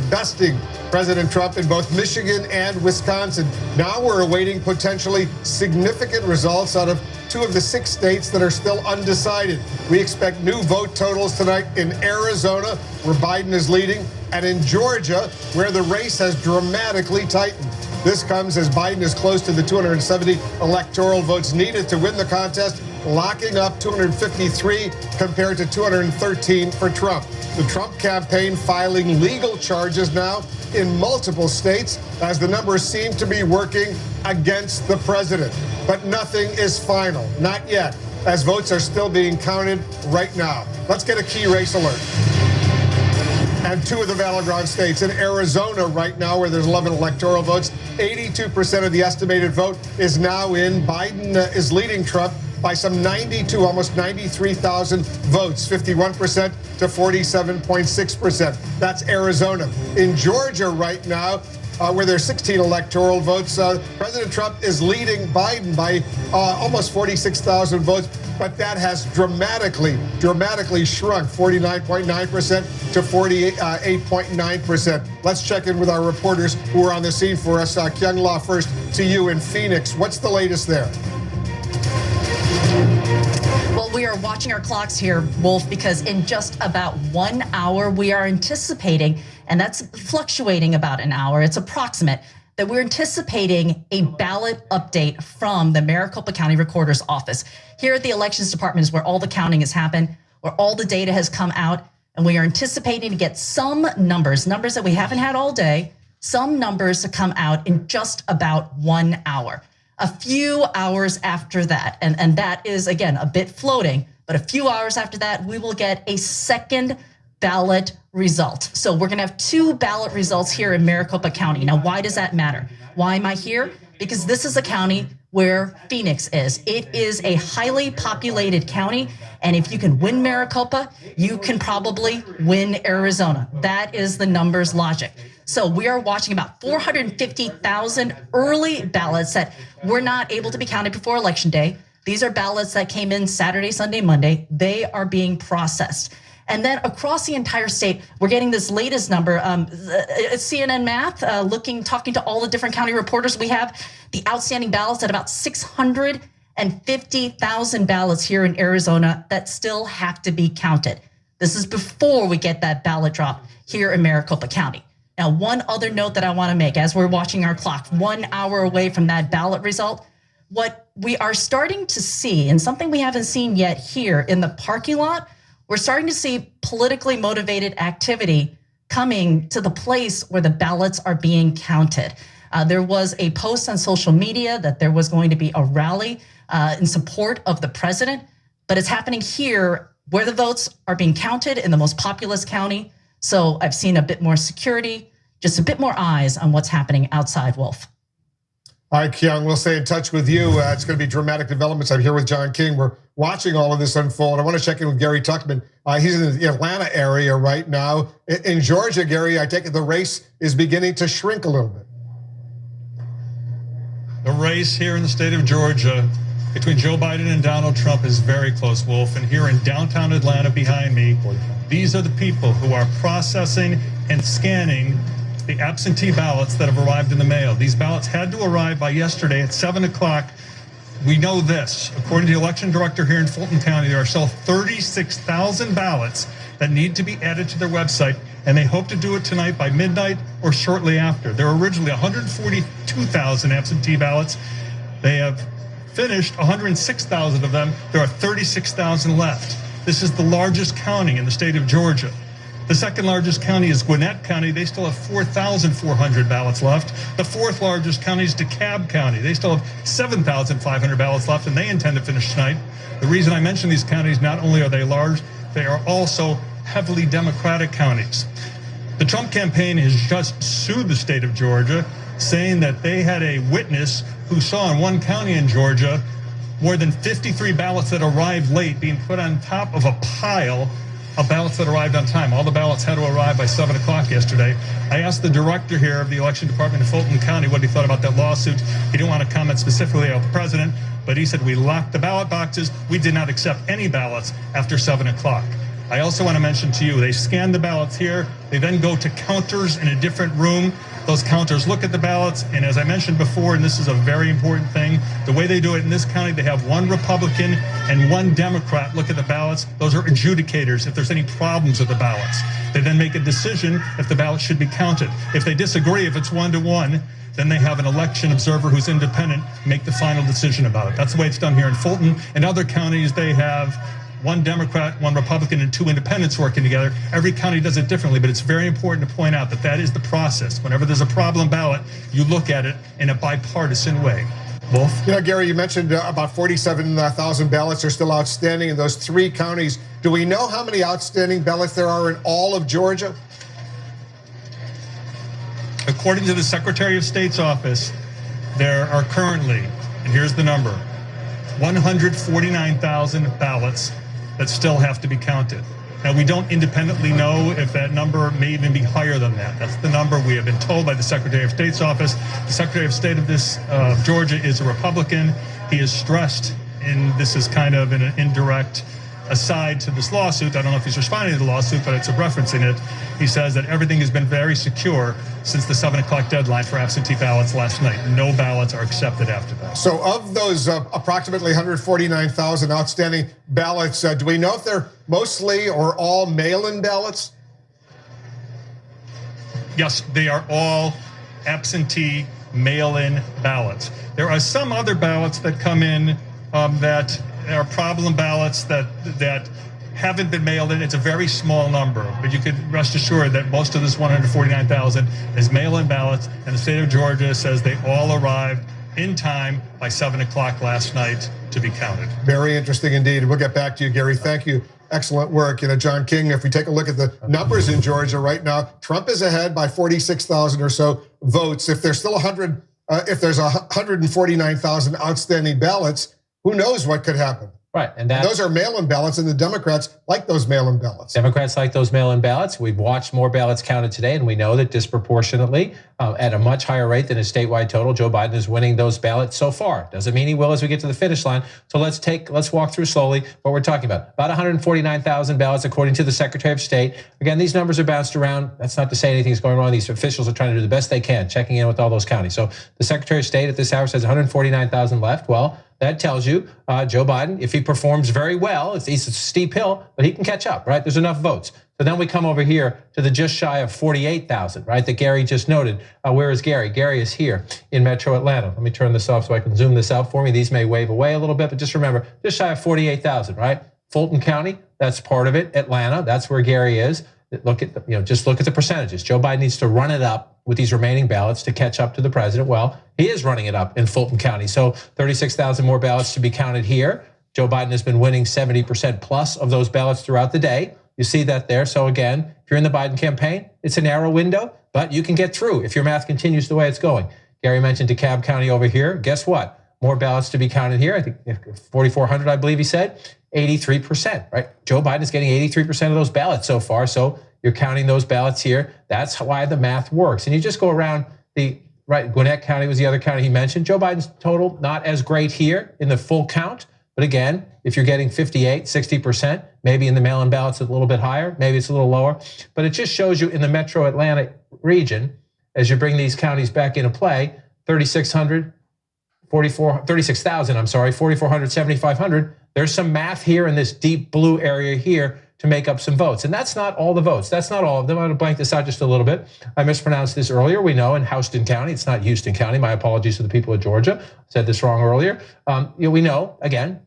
besting President Trump in both Michigan and Wisconsin. Now we're awaiting potentially significant results out of 2 of the 6 states that are still undecided. We expect new vote totals tonight in Arizona, where Biden is leading, and in Georgia, where the race has dramatically tightened. This comes as Biden is close to the 270 electoral votes needed to win the contest, locking up 253 compared to 213 for Trump. The Trump campaign filing legal charges now in multiple states as the numbers seem to be working against the president. But nothing is final, not yet, as votes are still being counted right now. Let's get a key race alert. And 2 of the battleground states. In Arizona right now, where there's 11 electoral votes, 82% of the estimated vote is now in. Biden is leading Trump by some 92, almost 93,000 votes, 51% to 47.6%. That's Arizona. In Georgia right now, where there's 16 electoral votes, President Trump is leading Biden by almost 46,000 votes, but that has dramatically shrunk, 49.9% to 48.9%. Let's check in with our reporters who are on the scene for us. Kyung La, first to you in Phoenix. What's the latest there? Well, we are watching our clocks here, Wolf, because in just about 1 hour, we are anticipating, and that's fluctuating about an hour, it's approximate, that we're anticipating a ballot update from the Maricopa County Recorder's Office. Here at the Elections Department is where all the counting has happened, where all the data has come out, and we are anticipating to get some numbers that we haven't had all day, some numbers to come out in just about 1 hour. A few hours after that, and that is, again, a bit floating, but a few hours after that, we will get a second ballot result. So we're gonna have 2 ballot results here in Maricopa County. Now, why does that matter? Why am I here? Because this is a county where Phoenix is. It is a highly populated county, and if you can win Maricopa, you can probably win Arizona. That is the numbers logic. So we are watching about 450,000 early ballots that were not able to be counted before Election Day. These are ballots that came in Saturday, Sunday, Monday. They are being processed. And then across the entire state, we're getting this latest number. CNN Math, talking to all the different county reporters. We have the outstanding ballots at about 650,000 ballots here in Arizona that still have to be counted. This is before we get that ballot drop here in Maricopa County. Now, one other note that I want to make as we're watching our clock, 1 hour away from that ballot result, what we are starting to see, and something we haven't seen yet here in the parking lot, we're starting to see politically motivated activity coming to the place where the ballots are being counted. There was a post on social media that there was going to be a rally in support of the president, but it's happening here where the votes are being counted in the most populous county. So I've seen a bit more security, just a bit more eyes on what's happening outside, Wolf. All right, Kyung, we'll stay in touch with you. It's going to be dramatic developments. I'm here with John King. We're watching all of this unfold. I want to check in with Gary Tuchman. He's in the Atlanta area right now. In Georgia, Gary, I take it the race is beginning to shrink a little bit. The race here in the state of Georgia between Joe Biden and Donald Trump is very close, Wolf. And here in downtown Atlanta behind me, these are the people who are processing and scanning the absentee ballots that have arrived in the mail. These ballots had to arrive by yesterday at 7 o'clock. We know this. According to the election director here in Fulton County, there are still 36,000 ballots that need to be added to their website, and they hope to do it tonight by midnight or shortly after. There were originally 142,000 absentee ballots. They have finished 106,000 of them. There are 36,000 left. This is the largest county in the state of Georgia. The second largest county is Gwinnett County. They still have 4,400 ballots left. The fourth largest county is DeKalb County. They still have 7,500 ballots left, and they intend to finish tonight. The reason I mention these counties, not only are they large, they are also heavily Democratic counties. The Trump campaign has just sued the state of Georgia, saying that they had a witness who saw in one county in Georgia more than 53 ballots that arrived late being put on top of a pile of ballots that arrived on time. All the ballots had to arrive by 7 o'clock yesterday. I asked the director here of the election department in Fulton County what he thought about that lawsuit. He didn't want to comment specifically about the president, but he said we locked the ballot boxes. We did not accept any ballots after 7 o'clock. I also want to mention to you, they scan the ballots here. They then go to counters in a different room. Those counters look at the ballots, and as I mentioned before, and this is a very important thing, the way they do it in this county, they have one Republican and one Democrat look at the ballots. Those are adjudicators if there's any problems with the ballots. They then make a decision if the ballot should be counted. If they disagree, if it's 1-to-1, then they have an election observer who's independent make the final decision about it. That's the way it's done here in Fulton. In other counties, they have one Democrat, one Republican, and 2 independents working together. Every county does it differently, but it's very important to point out that that is the process. Whenever there's a problem ballot, you look at it in a bipartisan way. Wolf? You know, Gary, you mentioned about 47,000 ballots are still outstanding in those 3 counties. Do we know how many outstanding ballots there are in all of Georgia? According to the Secretary of State's office, there are currently, and here's the number, 149,000 ballots that still have to be counted. Now, we don't independently know if that number may even be higher than that. That's the number we have been told by the Secretary of State's office. The Secretary of State of Georgia is a Republican. He has stressed, and this is kind of an indirect aside to this lawsuit. I don't know if he's responding to the lawsuit, but it's referencing it. He says that everything has been very secure since the 7 o'clock deadline for absentee ballots last night. No ballots are accepted after that. So of those approximately 149,000 outstanding ballots, do we know if they're mostly or all mail-in ballots? Yes, they are all absentee mail-in ballots. There are some other ballots that come in that are problem ballots that haven't been mailed in. It's a very small number, but you could rest assured that most of this 149,000 is mail-in ballots, and the state of Georgia says they all arrived in time by 7 o'clock last night to be counted. Very interesting indeed. We'll get back to you, Gary. Thank you. Excellent work. You know, John King, if we take a look at the numbers in Georgia right now, Trump is ahead by 46,000 or so votes. If there's still 149,000 outstanding ballots, who knows what could happen? Right, and those are mail-in ballots, and the Democrats like those mail-in ballots. Democrats like those mail-in ballots. We've watched more ballots counted today, and we know that disproportionately, at a much higher rate than a statewide total, Joe Biden is winning those ballots so far. Doesn't mean he will as we get to the finish line. So let's walk through slowly what we're talking about. About 149,000 ballots, according to the Secretary of State. Again, these numbers are bounced around. That's not to say anything's going wrong. These officials are trying to do the best they can, checking in with all those counties. So the Secretary of State at this hour says 149,000 left. Well, that tells you Joe Biden, if he performs very well, it's a steep hill, but he can catch up, right? There's enough votes. So then we come over here to the just shy of 48,000, right, that Gary just noted. Where is Gary? Gary is here in Metro Atlanta. Let me turn this off so I can zoom this out for me. These may wave away a little bit, but just remember, just shy of 48,000, right? Fulton County, that's part of it. Atlanta, that's where Gary is. Look at just look at the percentages. Joe Biden needs to run it up with these remaining ballots to catch up to the president. Well, he is running it up in Fulton County. So 36,000 more ballots to be counted here. Joe Biden has been winning 70% plus of those ballots throughout the day. You see that there. So again, if you're in the Biden campaign, it's a narrow window, but you can get through if your math continues the way it's going. Gary mentioned DeKalb County over here. Guess what? More ballots to be counted here. I think 4,400, I believe he said. 83%, right? Joe Biden is getting 83% of those ballots so far. So you're counting those ballots here. That's why the math works. And you just go around Gwinnett County was the other county he mentioned. Joe Biden's total, not as great here in the full count. But again, if you're getting 58, 60%, maybe in the mail-in ballots it's a little bit higher, maybe it's a little lower. But it just shows you in the metro Atlanta region, as you bring these counties back into play, 36,000, 4,400, 7,500. There's some math here in this deep blue area here to make up some votes. And that's not all the votes. That's not all of them. I'm going to blank this out just a little bit. I mispronounced this earlier. We know in Houston County, it's not Houston County. My apologies to the people of Georgia. I said this wrong earlier. We know, again,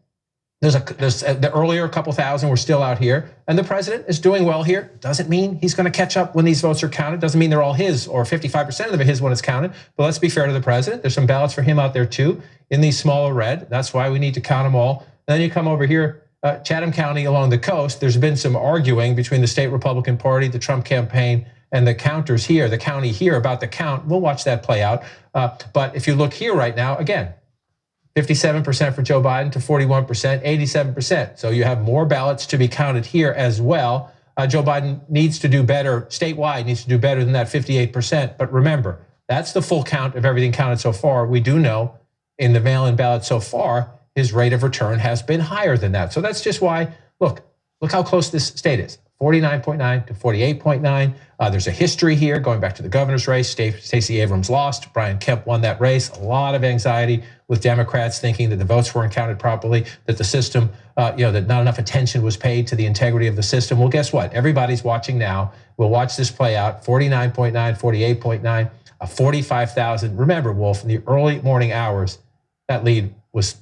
there's the earlier couple thousand were still out here, and the president is doing well here. Doesn't mean he's going to catch up when these votes are counted. Doesn't mean they're all his or 55% of them are his when it's counted. But let's be fair to the president. There's some ballots for him out there too in these smaller red. That's why we need to count them all. And then you come over here, Chatham County along the coast. There's been some arguing between the state Republican Party, the Trump campaign, and the counters here, the county here about the count. We'll watch that play out. But if you look here right now, again, 57% for Joe Biden to 41%, 87%. So you have more ballots to be counted here as well. Joe Biden needs to do better, statewide needs to do better than that 58%. But remember, that's the full count of everything counted so far. We do know in the mail-in ballot so far, his rate of return has been higher than that. So that's just why, look, look how close this state is. 49.9 to 48.9. There's a history here going back to the governor's race. Stacey Abrams lost. Brian Kemp won that race. A lot of anxiety with Democrats thinking that the votes weren't counted properly, that the system, that not enough attention was paid to the integrity of the system. Well, guess what? Everybody's watching now. We'll watch this play out. 49.9, 48.9, 45,000. Remember, Wolf, in the early morning hours, that lead was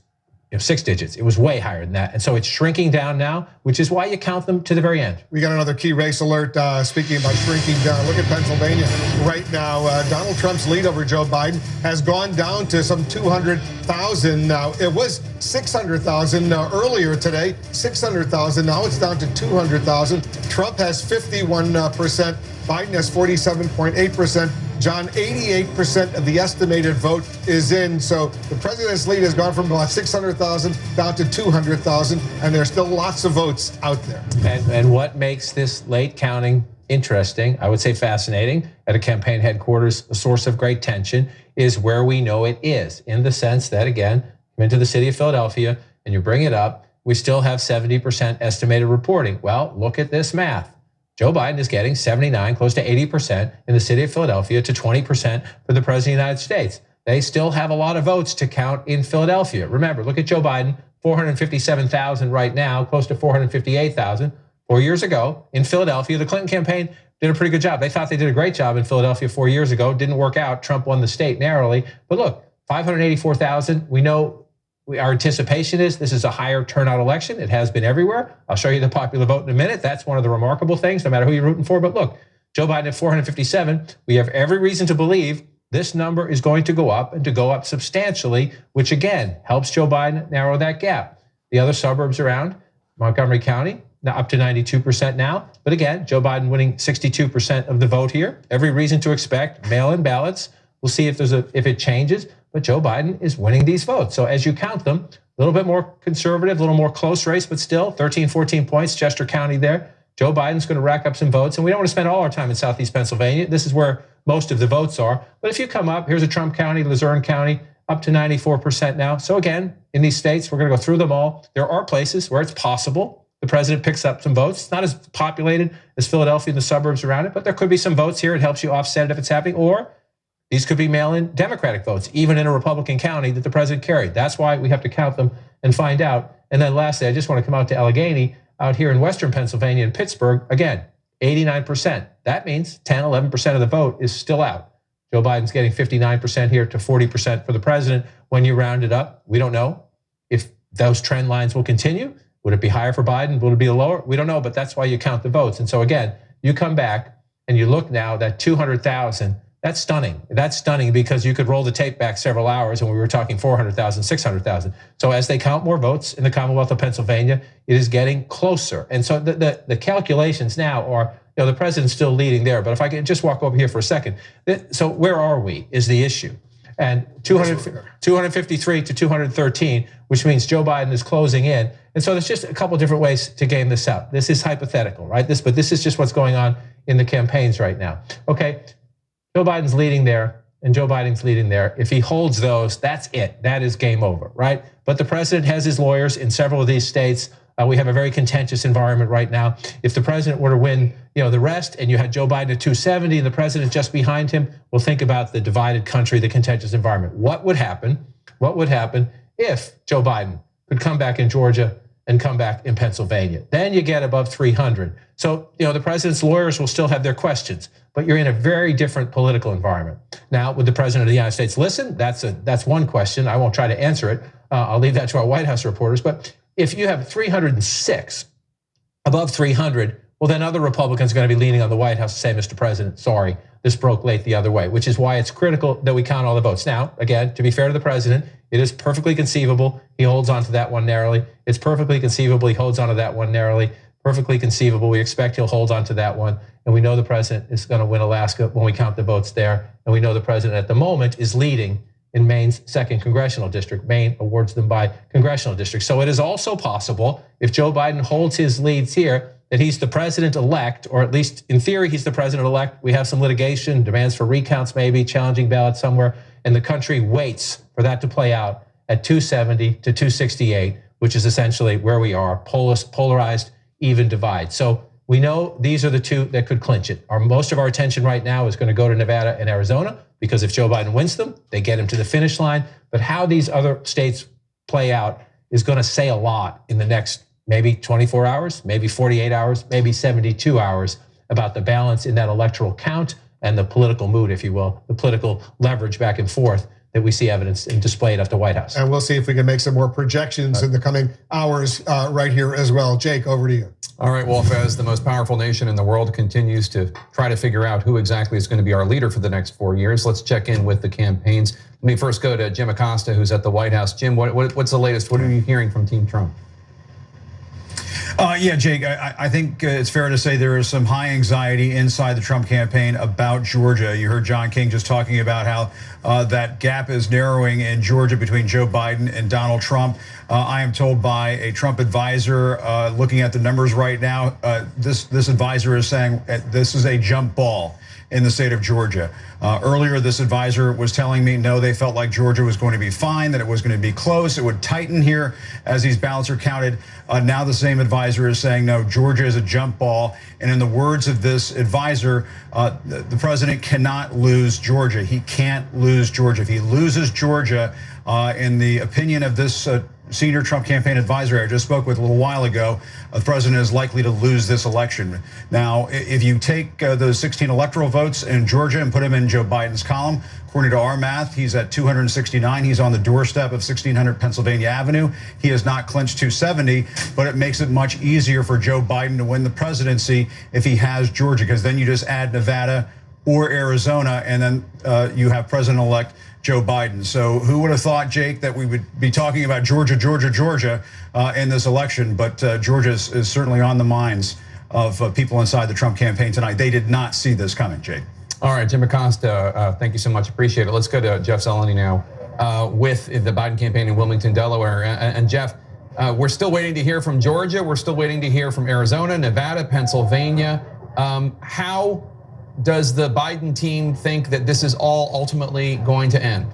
6 digits. It was way higher than that. And so it's shrinking down now, which is why you count them to the very end. We got another key race alert. Speaking about shrinking down, look at Pennsylvania right now. Donald Trump's lead over Joe Biden has gone down to some 200,000 now. It was 600,000 earlier today, 600,000. Now it's down to 200,000. Trump has 51%. Biden has 47.8%. John, 88% of the estimated vote is in. So the president's lead has gone from about 600,000 down to 200,000, and there's still lots of votes out there. And what makes this late counting interesting, I would say fascinating, at a campaign headquarters, a source of great tension, is where we know it is, in the sense that, again, come into the city of Philadelphia and you bring it up, we still have 70% estimated reporting. Well, look at this math. Joe Biden is getting 79, close to 80% in the city of Philadelphia to 20% for the president of the United States. They still have a lot of votes to count in Philadelphia. Remember, look at Joe Biden, 457,000 right now, close to 458,000. 4 years ago in Philadelphia, the Clinton campaign did a pretty good job. They thought they did a great job in Philadelphia 4 years ago. Didn't work out. Trump won the state narrowly. But look, 584,000, we know our anticipation is this is a higher turnout election. It has been everywhere. I'll show you the popular vote in a minute. That's one of the remarkable things, no matter who you're rooting for. But look, Joe Biden at 457, we have every reason to believe this number is going to go up and to go up substantially, which again helps Joe Biden narrow that gap. The other suburbs around, Montgomery County, now up to 92% now. But again, Joe Biden winning 62% of the vote here. Every reason to expect mail-in ballots. We'll see if it changes. But Joe Biden is winning these votes. So as you count them, a little bit more conservative, a little more close race, but still 13, 14 points, Chester County there. Joe Biden's going to rack up some votes. And we don't want to spend all our time in Southeast Pennsylvania. This is where most of the votes are. But if you come up, here's a Trump County, Luzerne County, up to 94% now. So again, in these states, we're going to go through them all. There are places where it's possible the president picks up some votes. It's not as populated as Philadelphia and the suburbs around it, but there could be some votes here. It helps you offset it if it's happening. Or these could be mail-in Democratic votes, even in a Republican county that the president carried. That's why we have to count them and find out. And then lastly, I just want to come out to Allegheny out here in Western Pennsylvania in Pittsburgh. Again, 89%. That means 10, 11% of the vote is still out. Joe Biden's getting 59% here to 40% for the president. When you round it up, we don't know if those trend lines will continue. Would it be higher for Biden? Will it be lower? We don't know, but that's why you count the votes. And so again, you come back and you look now that 200,000, that's stunning. That's stunning because you could roll the tape back several hours and we were talking 400,000, 600,000. So as they count more votes in the Commonwealth of Pennsylvania, it is getting closer. And so the calculations now are, the president's still leading there. But if I could just walk over here for a second. So where are we is the issue. And 253 to 213, which means Joe Biden is closing in. And so there's just a couple different ways to game this out. This is hypothetical, right? But this is just what's going on in the campaigns right now. Okay. Joe Biden's leading there, and Joe Biden's leading there. If he holds those, that's it. That is game over, right? But the president has his lawyers in several of these states. We have a very contentious environment right now. If the president were to win, the rest, and you had Joe Biden at 270 and the president just behind him, well, think about the divided country, the contentious environment. What would happen? What would happen if Joe Biden could come back in Georgia and come back in Pennsylvania? Then you get above 300. So, the president's lawyers will still have their questions, but you're in a very different political environment. Now, would the president of the United States listen? That's one question. I won't try to answer it. I'll leave that to our White House reporters. But if you have 306 above 300, well, then other Republicans are going to be leaning on the White House to say, Mr. President, sorry, this broke late the other way, which is why it's critical that we count all the votes. Now, again, to be fair to the president, it is perfectly conceivable he holds on to that one narrowly. It's perfectly conceivable he holds on to that one narrowly. Perfectly conceivable. We expect he'll hold on to that one. And we know the president is going to win Alaska when we count the votes there. And we know the president at the moment is leading in Maine's 2nd congressional district. Maine awards them by congressional district. So it is also possible, if Joe Biden holds his leads here, that he's the president-elect, or at least in theory, he's the president-elect. We have some litigation, demands for recounts maybe, challenging ballots somewhere, and the country waits for that to play out at 270 to 268, which is essentially where we are, polarized even divide. So we know these are the two that could clinch it. Most of our attention right now is going to go to Nevada and Arizona, because if Joe Biden wins them, they get him to the finish line. But how these other states play out is going to say a lot in the next maybe 24 hours, maybe 48 hours, maybe 72 hours about the balance in that electoral count and the political mood, if you will, the political leverage back and forth that we see evidence and displayed at the White House. And we'll see if we can make some more projections in the coming hours right here as well. Jake, over to you. All right, Wolf, as the most powerful nation in the world continues to try to figure out who exactly is going to be our leader for the next 4 years, let's check in with the campaigns. Let me first go to Jim Acosta, who's at the White House. Jim, what's the latest? What are you hearing from Team Trump? Yeah, Jake, I think it's fair to say there is some high anxiety inside the Trump campaign about Georgia. You heard John King just talking about how that gap is narrowing in Georgia between Joe Biden and Donald Trump. I am told by a Trump advisor, looking at the numbers right now, this advisor is saying this is a jump ball in the state of Georgia. Earlier, this advisor was telling me, no, they felt like Georgia was going to be fine, that it was going to be close, it would tighten here as these ballots are counted. Now the same advisor is saying, no, Georgia is a jump ball. And in the words of this advisor, the president cannot lose Georgia. He can't lose Georgia. If he loses Georgia, in the opinion of this senior Trump campaign advisor I just spoke with a little while ago, the president is likely to lose this election. Now, if you take those 16 electoral votes in Georgia and put them in Joe Biden's column, according to our math, he's at 269. He's on the doorstep of 1600 Pennsylvania Avenue. He has not clinched 270, but it makes it much easier for Joe Biden to win the presidency if he has Georgia, because then you just add Nevada or Arizona, and then you have President-elect Joe Biden. So who would have thought, Jake, that we would be talking about Georgia in this election? But Georgia is certainly on the minds of people inside the Trump campaign tonight. They did not see this coming, Jake. All right, Jim Acosta, thank you so much. Appreciate it. Let's go to Jeff Zeleny now with the Biden campaign in Wilmington, Delaware. And Jeff, we're still waiting to hear from Georgia. We're still waiting to hear from Arizona, Nevada, Pennsylvania. How does the Biden team think that this is all ultimately going to end?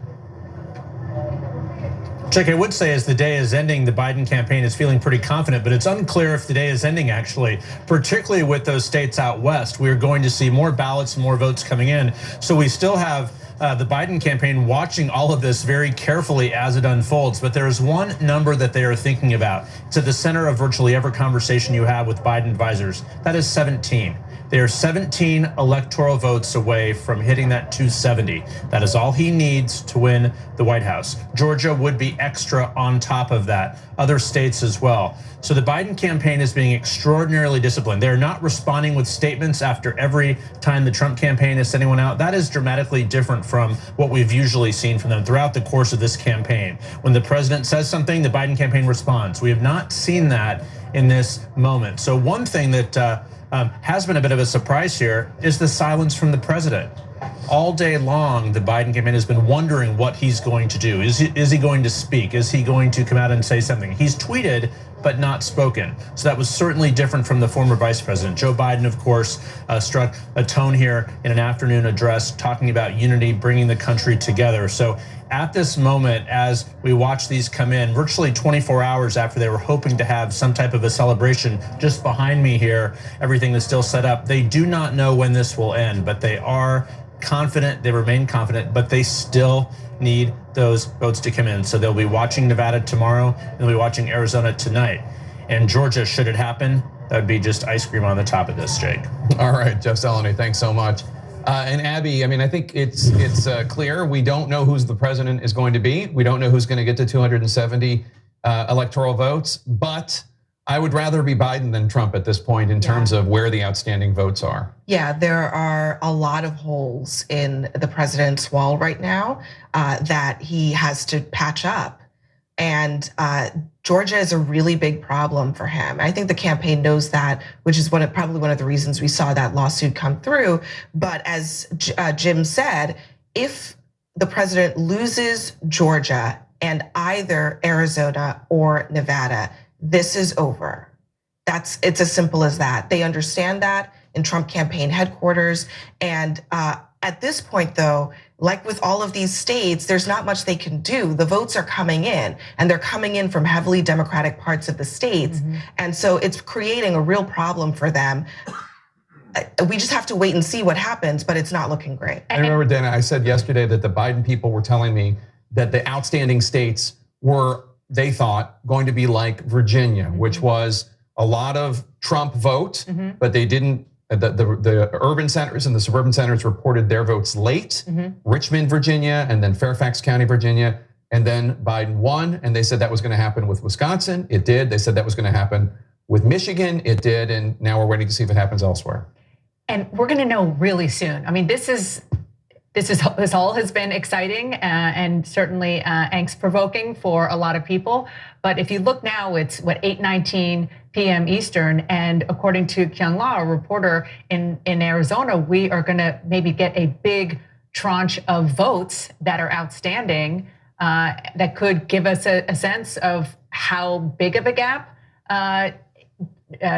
Jake, I would say as the day is ending, the Biden campaign is feeling pretty confident, but it's unclear if the day is ending, actually, particularly with those states out west. We're going to see more ballots, more votes coming in. So we still have the Biden campaign watching all of this very carefully as it unfolds. But there is one number that they are thinking about. It's at the center of virtually every conversation you have with Biden advisors. That is 17. They are 17 electoral votes away from hitting that 270. That is all he needs to win the White House. Georgia would be extra on top of that, other states as well. So the Biden campaign is being extraordinarily disciplined. They're not responding with statements after every time the Trump campaign is sending one out. That is dramatically different from what we've usually seen from them throughout the course of this campaign. When the president says something, the Biden campaign responds. We have not seen that in this moment. So one thing that has been a bit of a surprise here is the silence from the president. All day long, the Biden campaign has been wondering what he's going to do. Is he going to speak? Is he going to come out and say something? He's tweeted, but not spoken. So that was certainly different from the former vice president. Joe Biden, of course, struck a tone here in an afternoon address talking about unity, bringing the country together. So at this moment, as we watch these come in, virtually 24 hours after they were hoping to have some type of a celebration, just behind me here, everything is still set up. They do not know when this will end, but they are confident, they remain confident, but they still need those votes to come in. So they'll be watching Nevada tomorrow, and they'll be watching Arizona tonight. And Georgia, should it happen, that would be just ice cream on the top of this, Jake. All right, Jeff Zeleny, thanks so much. And Abby, I mean, I think it's clear we don't know who the president is going to be. We don't know who's going to get to 270 electoral votes, but I would rather be Biden than Trump at this point in terms of where the outstanding votes are. Yeah, there are a lot of holes in the president's wall right now that he has to patch up. And Georgia is a really big problem for him. I think the campaign knows that, which is probably one of the reasons we saw that lawsuit come through. But as Jim said, if the president loses Georgia and either Arizona or Nevada, this is over. It's as simple as that. They understand that in Trump campaign headquarters. And At this point, though, like with all of these states, there's not much they can do. The votes are coming in, and they're coming in from heavily Democratic parts of the states. And so it's creating a real problem for them. We just have to wait and see what happens, but it's not looking great. I remember, Dana, I said yesterday that the Biden people were telling me that the outstanding states were, they thought, going to be like Virginia, which was a lot of Trump vote, but they didn't, the urban centers and the suburban centers reported their votes late. Richmond, Virginia, and then Fairfax County, Virginia, and then Biden won, and they said that was gonna happen with Wisconsin. It did. They said that was gonna happen with Michigan. It did, and now we're waiting to see if it happens elsewhere. And we're going to know really soon. I mean, this all has been exciting and certainly angst-provoking for a lot of people. But if you look now, it's 8:19 p.m. Eastern, and according to Kyung La, a reporter in Arizona, we are going to maybe get a big tranche of votes that are outstanding that could give us a sense of how big of a gap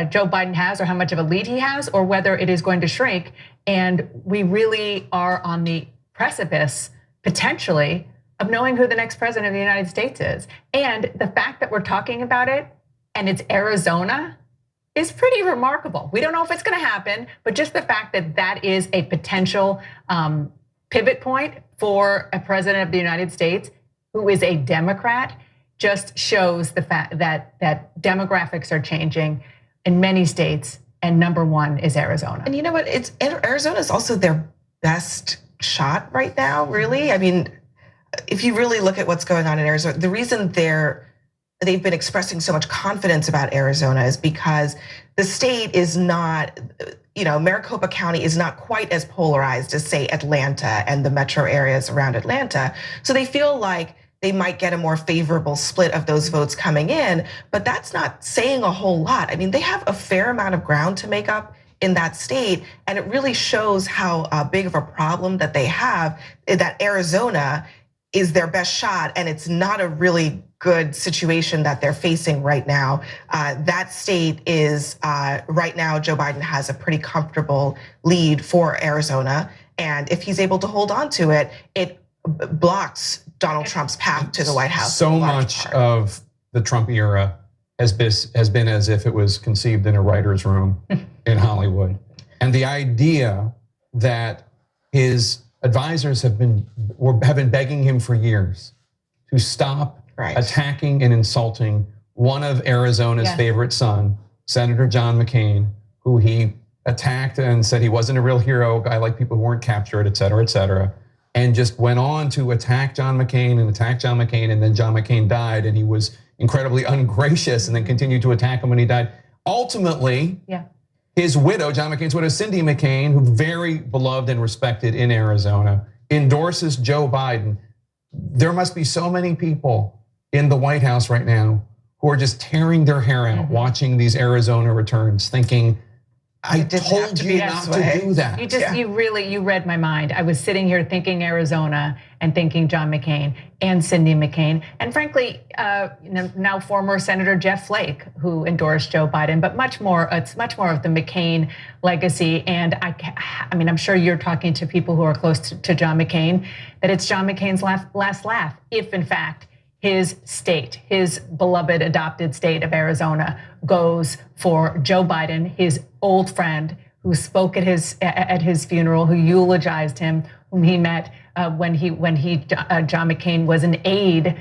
Joe Biden has, or how much of a lead he has, or whether it is going to shrink. And we really are on the precipice, potentially, of knowing who the next president of the United States is. And the fact that we're talking about it, and it's Arizona, is pretty remarkable. We don't know if it's going to happen, but just the fact that that is a potential pivot point for a president of the United States who is a Democrat just shows the fact that demographics are changing in many states, and number one is Arizona. And you know what? Arizona is also their best shot right now, really. I mean, if you really look at what's going on in Arizona, the reason they've been expressing so much confidence about Arizona is because the state is not, Maricopa County is not quite as polarized as, say, Atlanta and the metro areas around Atlanta. So they feel like they might get a more favorable split of those votes coming in, but that's not saying a whole lot. I mean, they have a fair amount of ground to make up in that state, and it really shows how big of a problem that they have, that Arizona is their best shot, and it's not a really good situation that they're facing right now. That state is, right now, Joe Biden has a pretty comfortable lead for Arizona, and if he's able to hold on to it, it blocks Donald Trump's path to the White House. So much of the Trump era has been as if it was conceived in a writer's room in Hollywood. And the idea that his advisors have been begging him for years to stop attacking and insulting one of Arizona's favorite son, Senator John McCain, who he attacked and said he wasn't a real hero, a guy like people who weren't captured, et cetera, and just went on to attack John McCain, and then John McCain died, and he was incredibly ungracious, and then continued to attack him when he died. Ultimately, his widow, John McCain's widow, Cindy McCain, who very beloved and respected in Arizona, endorses Joe Biden. There must be so many people in the White House right now who are just tearing their hair out watching these Arizona returns, thinking, I told you not to do that. You read my mind. I was sitting here thinking Arizona and thinking John McCain and Cindy McCain, and frankly, now former Senator Jeff Flake, who endorsed Joe Biden, but it's much more of the McCain legacy. And I mean, I'm sure you're talking to people who are close to John McCain, that it's John McCain's last laugh, if in fact his state, his beloved adopted state of Arizona, goes for Joe Biden, his old friend who spoke at his funeral, who eulogized him, whom he met when John McCain was an aide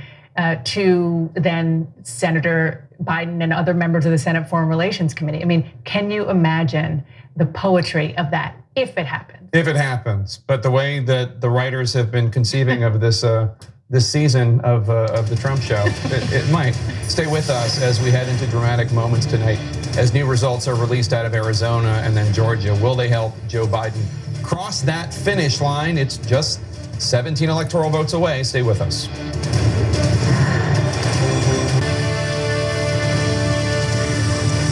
to then Senator Biden and other members of the Senate Foreign Relations Committee. I mean, can you imagine the poetry of that if it happens? If it happens, but the way that the writers have been conceiving of this season of the Trump show, it might. Stay with us as we head into dramatic moments tonight as new results are released out of Arizona and then Georgia. Will they help Joe Biden cross that finish line? It's just 17 electoral votes away. Stay with us.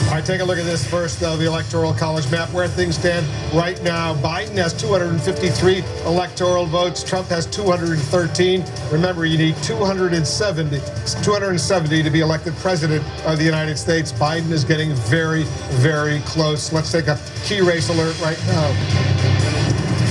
All right, take a look at this first, the Electoral College map, where things stand right now. Biden has 253 electoral votes. Trump has 213. Remember, you need 270 to be elected president of the United States. Biden is getting very, very close. Let's take a key race alert right now.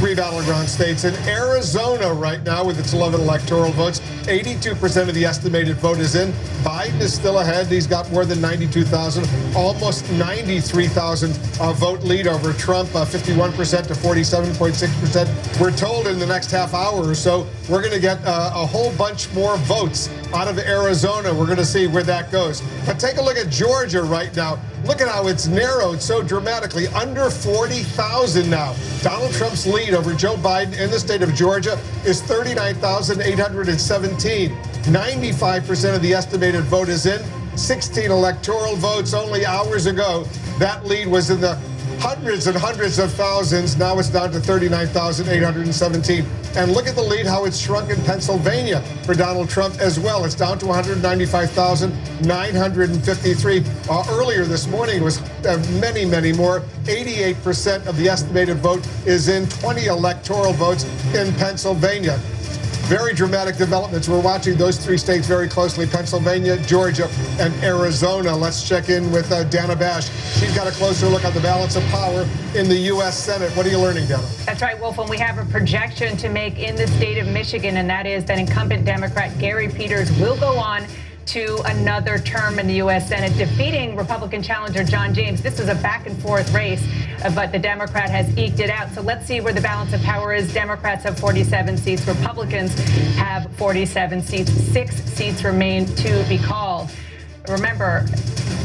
three battleground states. In Arizona right now, with its 11 electoral votes, 82% of the estimated vote is in. Biden is still ahead. He's got more than 92,000, almost 93,000 vote lead over Trump, 51% to 47.6%. We're told in the next half hour or so, we're going to get a whole bunch more votes out of Arizona. We're going to see where that goes. But take a look at Georgia right now. Look at how it's narrowed so dramatically, under 40,000 now. Donald Trump's lead over Joe Biden in the state of Georgia is 39,817. 95% of the estimated vote is in. 16 electoral votes only hours ago. That lead was in the hundreds and hundreds of thousands. Now it's down to 39,817. And look at the lead, how it's shrunk in Pennsylvania for Donald Trump as well. It's down to 195,953. Earlier this morning, it was many, many more. 88% of the estimated vote is in. 20 electoral votes in Pennsylvania. Very dramatic developments. We're watching those three states very closely, Pennsylvania, Georgia, and Arizona. Let's check in with Dana Bash. She's got a closer look at the balance of power in the U.S. Senate. What are you learning, Dana? That's right, Wolf, and we have a projection to make in the state of Michigan, and that is that incumbent Democrat Gary Peters will go on to another term in the U.S. Senate, defeating Republican challenger John James. This is a back-and-forth race, but the Democrat has eked it out. So let's see where the balance of power is. Democrats have 47 seats. Republicans have 47 seats. 6 seats remain to be called. Remember,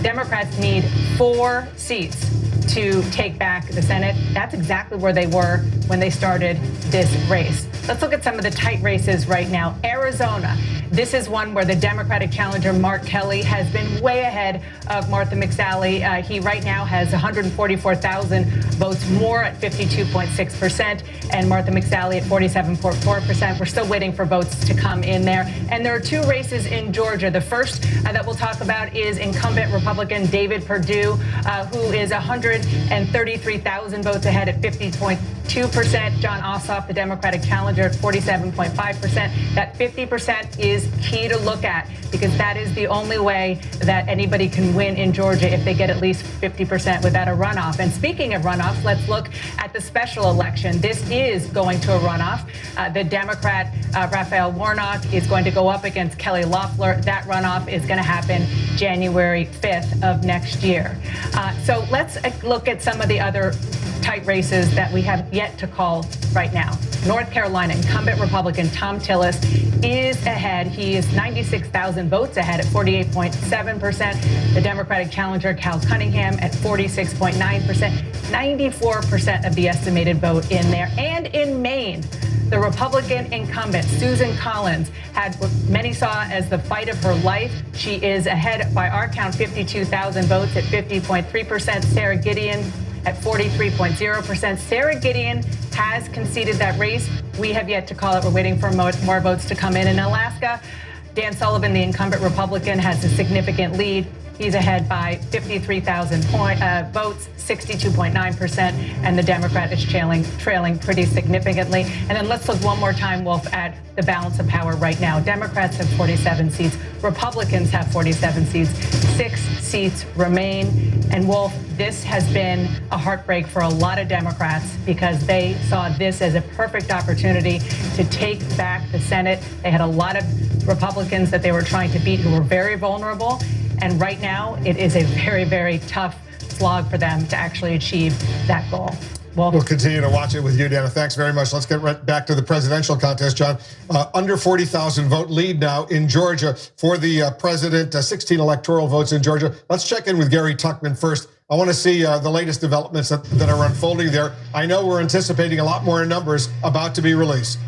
Democrats need 4 seats to take back the Senate. That's exactly where they were when they started this race. Let's look at some of the tight races right now. Arizona. This is one where the Democratic challenger Mark Kelly has been way ahead of Martha McSally. He right now has 144,000 votes more at 52.6%, and Martha McSally at 47.4%. We're still waiting for votes to come in there. And there are 2 races in Georgia. The first that we'll talk about is incumbent Republican David Perdue, who is 133,000 votes ahead at 50.2%. Jon Ossoff, the Democratic challenger, at 47.5%. That 50% is key to look at, because that is the only way that anybody can win in Georgia, if they get at least 50% without a runoff. And speaking of runoffs, let's look at the special election. This is going to a runoff. The Democrat Raphael Warnock is going to go up against Kelly Loeffler. That runoff is going to happen January 5th of next year. So let's look at some of the other tight races that we have yet to call right now. North Carolina, incumbent Republican Thom Tillis is ahead. He is 96,000 votes ahead at 48.7%. The Democratic challenger Cal Cunningham at 46.9%. 94% of the estimated vote in there. And in Maine, the Republican incumbent, Susan Collins, had what many saw as the fight of her life. She is ahead, by our count, 52,000 votes at 50.3%. Sarah Gideon at 43.0%. Sarah Gideon has conceded that race. We have yet to call it. We're waiting for more votes to come in. In Alaska, Dan Sullivan, the incumbent Republican, has a significant lead. He's ahead by 53,000 votes, 62.9%, and the Democrat is trailing pretty significantly. And then let's look one more time, Wolf, at the balance of power right now. Democrats have 47 seats. Republicans have 47 seats. 6 seats remain. And Wolf, this has been a heartbreak for a lot of Democrats, because they saw this as a perfect opportunity to take back the Senate. They had a lot of Republicans that they were trying to beat who were very vulnerable. And right now, it is a very, very tough slog for them to actually achieve that goal. Wolf? We'll continue to watch it with you, Dana. Thanks very much. Let's get right back to the presidential contest, John. Under 40,000 vote lead now in Georgia for the president, 16 electoral votes in Georgia. Let's check in with Gary Tuchman first. I want to see the latest developments that are unfolding there. I know we're anticipating a lot more numbers about to be released.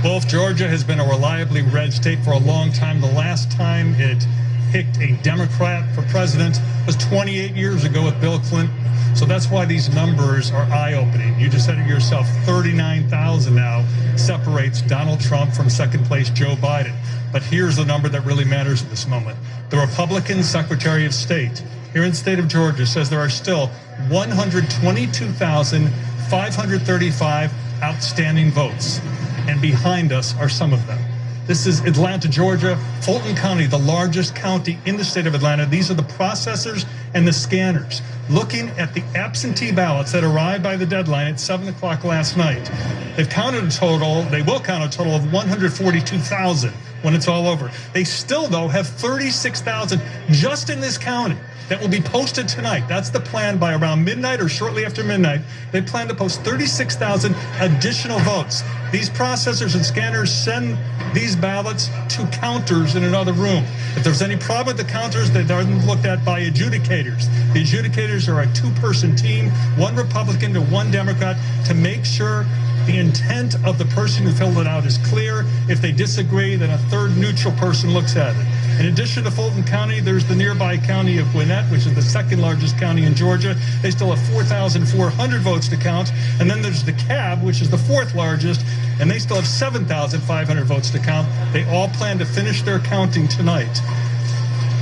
Wolf, Georgia has been a reliably red state for a long time. The last time it picked a Democrat for president was 28 years ago with Bill Clinton. So that's why these numbers are eye-opening. You just said it yourself, 39,000 now separates Donald Trump from second place Joe Biden. But here's the number that really matters at this moment. The Republican Secretary of State here in the state of Georgia says there are still 122,535 outstanding votes. And behind us are some of them. This is Atlanta, Georgia, Fulton County, the largest county in the state of Atlanta. These are the processors and the scanners looking at the absentee ballots that arrived by the deadline at 7 o'clock last night. They've counted a total, they will count a total of 142,000 when it's all over. They still, though, have 36,000 just in this county that will be posted tonight. That's the plan. By around midnight or shortly after midnight, they plan to post 36,000 additional votes. These processors and scanners send these ballots to counters in another room. If there's any problem with the counters, they're looked at by adjudicators. The adjudicators are a two-person team, one Republican to one Democrat, to make sure the intent of the person who filled it out is clear. If they disagree, then a third neutral person looks at it. In addition to Fulton County, there's the nearby county of Gwinnett, which is the second largest county in Georgia. They still have 4,400 votes to count. And then there's DeKalb, which is the fourth largest, and they still have 7,500 votes to count. They all plan to finish their counting tonight.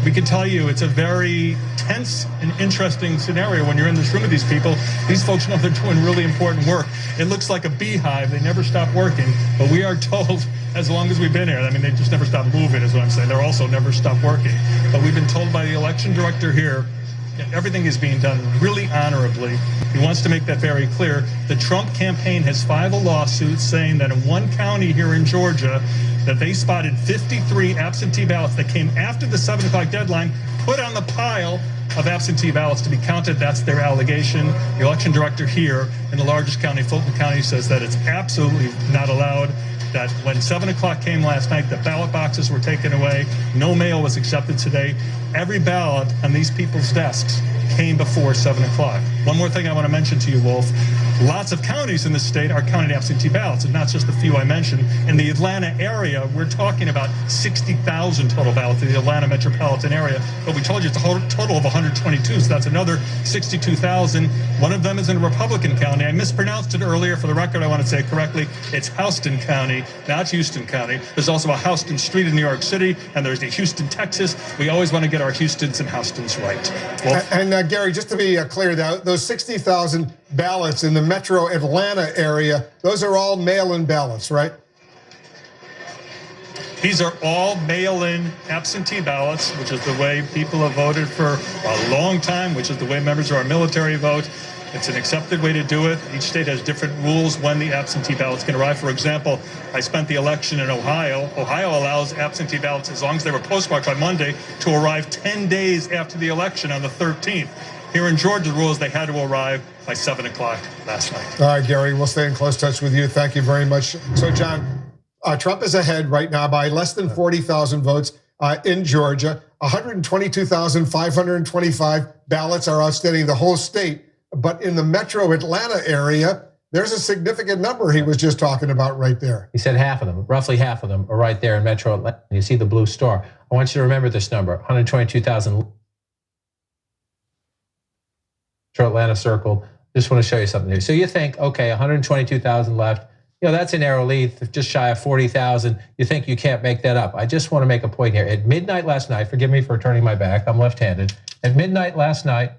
We can tell you it's a very tense and interesting scenario when you're in this room with these people. These folks know they're doing really important work. It looks like a beehive. They never stop working, but we are told as long as we've been here, I mean, they just never stop moving is what I'm saying. They're also never stop working. But we've been told by the election director here that everything is being done really honorably. He wants to make that very clear. The Trump campaign has filed a lawsuit saying that in one county here in Georgia, that they spotted 53 absentee ballots that came after the 7 o'clock deadline, put on the pile of absentee ballots to be counted. That's their allegation. The election director here in the largest county, Fulton County, says that it's absolutely not allowed, that when 7 o'clock came last night, the ballot boxes were taken away. No mail was accepted today. Every ballot on these people's desks came before 7 o'clock. One more thing I want to mention to you, Wolf. Lots of counties in the state are counting absentee ballots, and not just the few I mentioned. In the Atlanta area, we're talking about 60,000 total ballots in the Atlanta metropolitan area. But we told you it's a total of 122, so that's another 62,000. One of them is in a Republican county. I mispronounced it earlier. For the record, I want to say it correctly. It's Houston County, not Houston County. There's also a Houston Street in New York City, and there's a Houston, Texas. We always want to get our Houstons and Houstons right. Wolf? And Gary, just to be clear, those 60,000 ballots in the metro Atlanta area, those are all mail-in ballots, right? These are all mail-in absentee ballots, which is the way people have voted for a long time, which is the way members of our military vote. It's an accepted way to do it. Each state has different rules when the absentee ballots can arrive. For example, I spent the election in Ohio. Ohio allows absentee ballots, as long as they were postmarked by Monday, to arrive 10 days after the election on the 13th. Here in Georgia, the rule is they had to arrive by 7 o'clock last night. All right, Gary, we'll stay in close touch with you. Thank you very much. So, John, Trump is ahead right now by less than 40,000 votes in Georgia. 122,525 ballots are outstanding in the whole state. But in the metro Atlanta area, there's a significant number he was just talking about right there. He said half of them, roughly half of them are right there in metro Atlanta. You see the blue star. I want you to remember this number, 122,000. Metro Atlanta circled. Just want to show you something here. So you think, okay, 122,000 left. You know, that's a narrow lead, just shy of 40,000. You think you can't make that up. I just want to make a point here. At midnight last night, forgive me for turning my back, I'm left-handed. At midnight last night,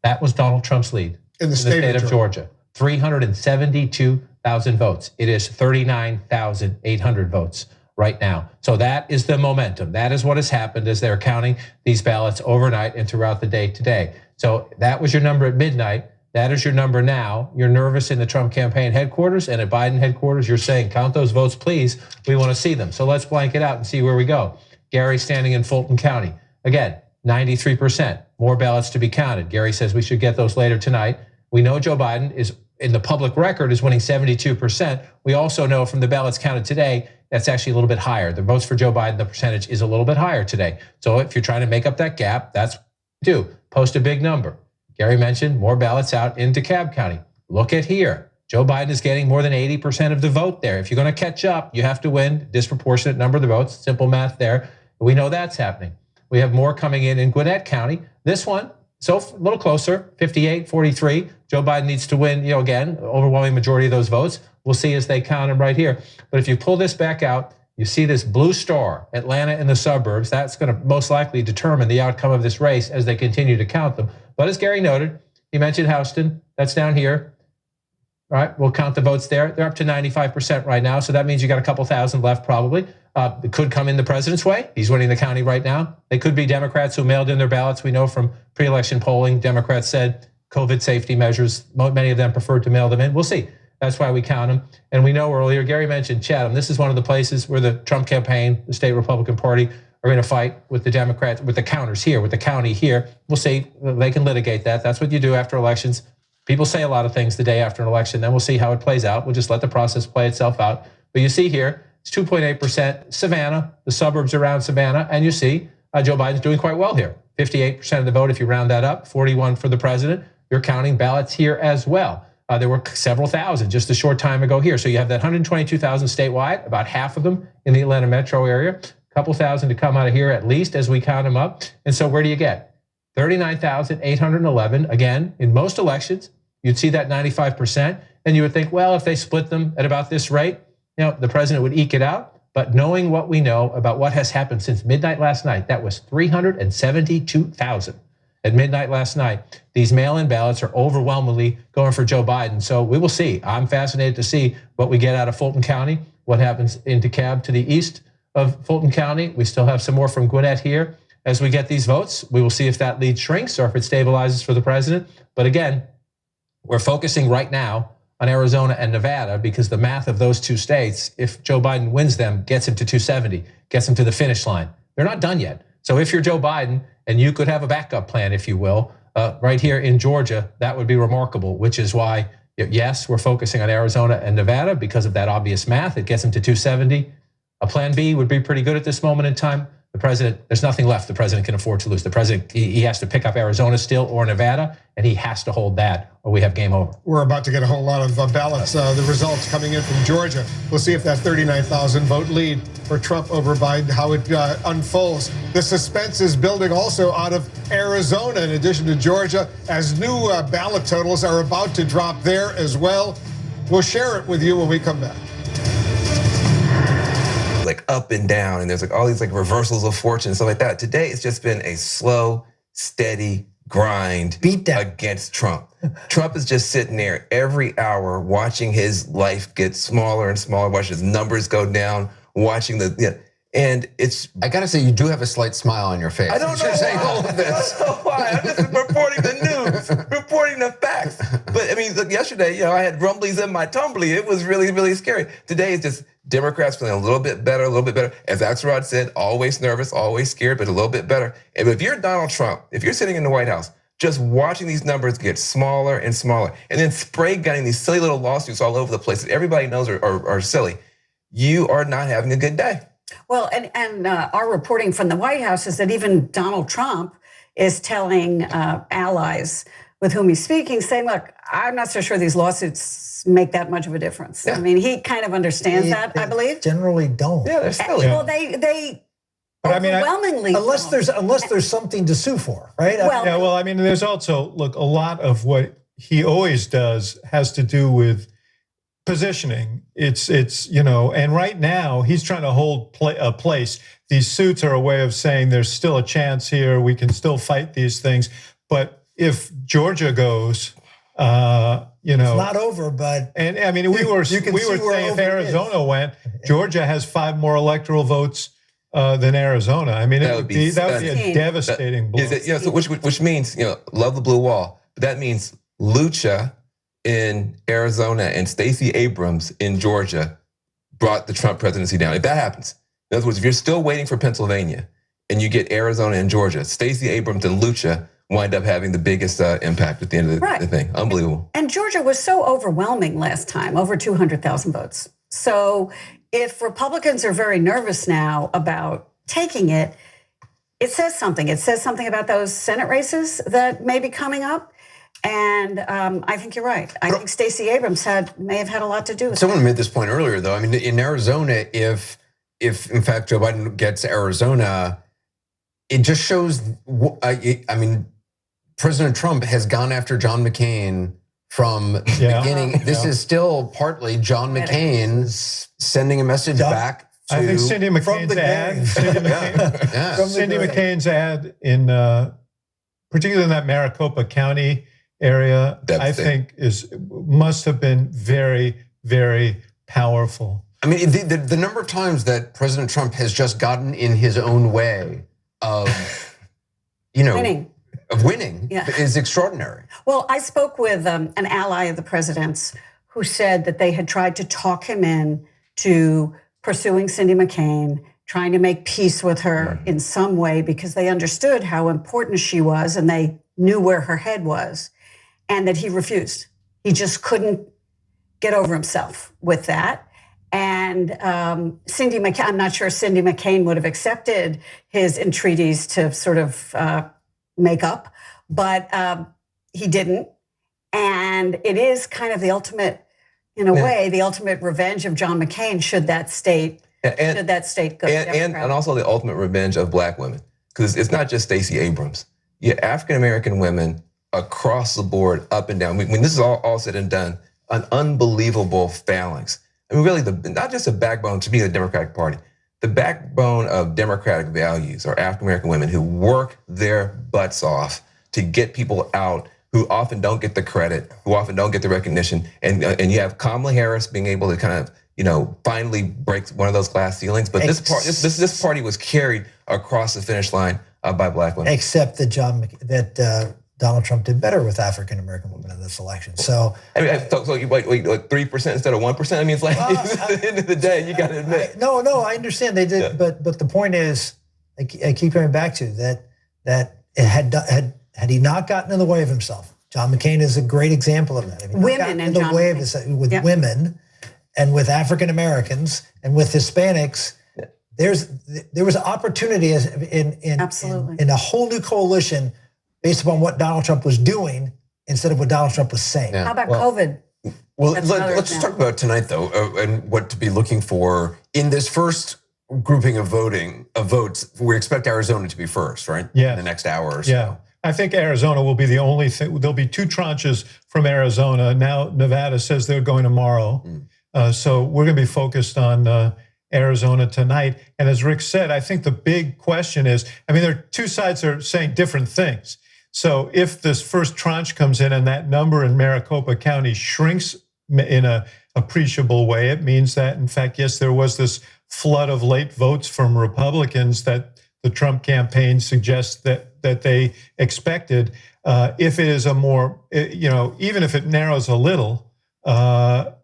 that was Donald Trump's lead in the state of Georgia. 372,000 votes. It is 39,800 votes right now. So that is the momentum. That is what has happened as they're counting these ballots overnight and throughout the day today. So that was your number at midnight. That is your number now. You're nervous in the Trump campaign headquarters and at Biden headquarters. You're saying, count those votes, please. We want to see them. So let's blank it out and see where we go. Gary standing in Fulton County. Again, 93%. More ballots to be counted. Gary says we should get those later tonight. We know Joe Biden is, in the public record, is winning 72%. We also know from the ballots counted today, that's actually a little bit higher. The votes for Joe Biden, the percentage is a little bit higher today. So if you're trying to make up that gap, that's what you do. Post a big number. Gary mentioned more ballots out in DeKalb County. Look at here. Joe Biden is getting more than 80% of the vote there. If you're going to catch up, you have to win disproportionate number of the votes. Simple math there. We know that's happening. We have more coming in Gwinnett County. This one, so a little closer, 58-43. Joe Biden needs to win, again, overwhelming majority of those votes. We'll see as they count them right here. But if you pull this back out, you see this blue star, Atlanta and the suburbs. That's going to most likely determine the outcome of this race as they continue to count them. But as Gary noted, he mentioned Houston. That's down here. All right, we'll count the votes there. They're up to 95% right now, so that means you got a couple thousand left probably. It could come in the president's way. He's winning the county right now. They could be Democrats who mailed in their ballots. We know from pre-election polling, Democrats said COVID safety measures, many of them preferred to mail them in. We'll see. That's why we count them. And we know earlier, Gary mentioned Chatham. This is one of the places where the Trump campaign, the state Republican Party, are going to fight with the Democrats, with the counters here, with the county here. We'll see. They can litigate that. That's what you do after elections. People say a lot of things the day after an election. Then we'll see how it plays out. We'll just let the process play itself out. But you see here, it's 2.8%. Savannah, the suburbs around Savannah, and you see Joe Biden's doing quite well here. 58% of the vote, if you round that up, 41 for the president. You're counting ballots here as well. There were several thousand just a short time ago here. So you have that 122,000 statewide, about half of them in the Atlanta metro area, a couple thousand to come out of here at least as we count them up. And so where do you get? 39,811. Again, in most elections, you'd see that 95%. And you would think, well, if they split them at about this rate, the president would eke it out. But knowing what we know about what has happened since midnight last night, that was 372,000. At midnight last night, these mail-in ballots are overwhelmingly going for Joe Biden. So we will see. I'm fascinated to see what we get out of Fulton County, what happens in DeKalb to the east of Fulton County. We still have some more from Gwinnett here. As we get these votes, we will see if that lead shrinks or if it stabilizes for the president. But again, we're focusing right now on Arizona and Nevada because the math of those two states, if Joe Biden wins them, gets him to 270, gets him to the finish line. They're not done yet. So if you're Joe Biden, and you could have a backup plan, if you will, right here in Georgia, that would be remarkable, which is why, yes, we're focusing on Arizona and Nevada because of that obvious math. It gets him to 270. A plan B would be pretty good at this moment in time. The president, there's nothing left the president can afford to lose. The president, he has to pick up Arizona still or Nevada, and he has to hold that or we have game over. We're about to get a whole lot of ballots, the results coming in from Georgia. We'll see if that 39,000 vote lead for Trump over Biden, how it unfolds. The suspense is building also out of Arizona, in addition to Georgia, as new ballot totals are about to drop there as well. We'll share it with you when we come back. Like up and down, and there's like all these like reversals of fortune and stuff like that. Today, it's just been a slow, steady grind against Trump. Trump is just sitting there every hour watching his life get smaller and smaller, watching his numbers go down, watching and it's. I gotta say, you do have a slight smile on your face. I don't know why. Saying all of this. I don't know why. I'm just reporting the news, reporting the facts. But I mean, look, yesterday, I had rumblies in my tumbly. It was really, really scary. Today is just Democrats feeling a little bit better, a little bit better. As Axelrod said, always nervous, always scared, but a little bit better. And if you're Donald Trump, if you're sitting in the White House, just watching these numbers get smaller and smaller, and then spray gunning these silly little lawsuits all over the place that everybody knows are silly, you are not having a good day. Well, and our reporting from the White House is that even Donald Trump is telling allies with whom he's speaking, saying, look, I'm not so sure these lawsuits make that much of a difference. Yeah. I mean, he kind of understands that, I believe. Generally don't. Yeah, they're silly. Well, they overwhelmingly unless there's something to sue for, right? Well, I mean, there's also, look, a lot of what he always does has to do with positioning. It's and right now he's trying to hold a place. These suits are a way of saying there's still a chance here. We can still fight these things. But if Georgia goes, it's not over. But and I mean, we were saying if Arizona went, Georgia has 5 more electoral votes than Arizona. I mean, that would be a devastating blow. So which means love the blue wall, but that means Lucha in Arizona and Stacey Abrams in Georgia brought the Trump presidency down. If that happens, in other words, if you're still waiting for Pennsylvania and you get Arizona and Georgia, Stacey Abrams and Lucha wind up having the biggest impact at the end of the thing. Unbelievable. And Georgia was so overwhelming last time, over 200,000 votes. So if Republicans are very nervous now about taking it, it says something. It says something about those Senate races that may be coming up. And I think you're right. I think Stacey Abrams may have had a lot to do with it. Someone made this point earlier, though. I mean, in Arizona, if in fact Joe Biden gets Arizona, it just shows. I mean, President Trump has gone after John McCain from the beginning. This is still partly John McCain sending a message back. I think Cindy McCain's ad. Cindy McCain's ad in particularly in that Maricopa County area, I Devastating. think must have been very, very powerful. I mean, the number of times that President Trump has just gotten in his own way of, Winning. of winning Yeah. is extraordinary. Well, I spoke with an ally of the president's who said that they had tried to talk him in to pursuing Cindy McCain, trying to make peace with her in some way because they understood how important she was and they knew where her head was, and that he refused. He just couldn't get over himself with that. And Cindy McCain, I'm not sure Cindy McCain would have accepted his entreaties to sort of make up, but he didn't. And it is kind of the ultimate, in a way, the ultimate revenge of John McCain should that state go and also the ultimate revenge of black women, because it's not just Stacey Abrams. Yeah, African American women across the board, up and down. When this is all said and done, an unbelievable phalanx. I mean, really, not just a backbone to be the Democratic Party. The backbone of democratic values are African American women who work their butts off to get people out who often don't get the credit, who often don't get the recognition. And you have Kamala Harris being able to kind of, finally break one of those glass ceilings. But this party was carried across the finish line by black women. Except that Donald Trump did better with African American women in this election. So I mean, so you wait, 3% instead of 1%. I mean, it's like at the end of the day, you got to admit. No, I understand they did, but the point is, I keep coming back to that it had he not gotten in the way of himself. John McCain is a great example of that. If he not gotten in the way of with women and with African Americans and with Hispanics. There was opportunity in a whole new coalition based upon what Donald Trump was doing instead of what Donald Trump was saying. How about COVID? Well, let's just talk about tonight, though, and what to be looking for in this first grouping of votes. We expect Arizona to be first, right? Yeah. In the next hour or so. Yeah. I think Arizona will be the only thing. There'll be 2 tranches from Arizona. Now Nevada says they're going tomorrow. So we're going to be focused on Arizona tonight. And as Rick said, I think the big question is, there are 2 sides that are saying different things. So if this first tranche comes in and that number in Maricopa County shrinks in an appreciable way, it means that, in fact, yes, there was this flood of late votes from Republicans that the Trump campaign suggests that they expected. If it is a more, even if it narrows a little, that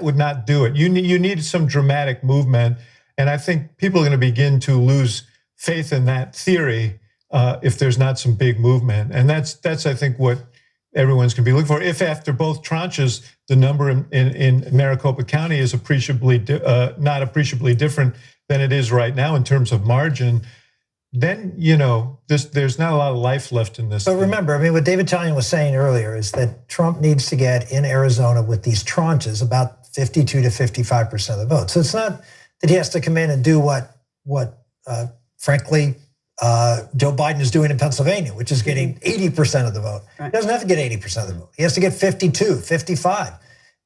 would not do it. You need some dramatic movement, and I think people are going to begin to lose faith in that theory if there's not some big movement, and that's I think what everyone's going to be looking for. If after both tranches the number in Maricopa County is not appreciably different than it is right now in terms of margin, then there's not a lot of life left in this. But remember, what David Talion was saying earlier is that Trump needs to get in Arizona with these tranches about 52 to 55% of the vote. So it's not that he has to come in and do what frankly, Joe Biden is doing in Pennsylvania, which is getting 80% of the vote. Right. He doesn't have to get 80% of the vote. He has to get 52, 55.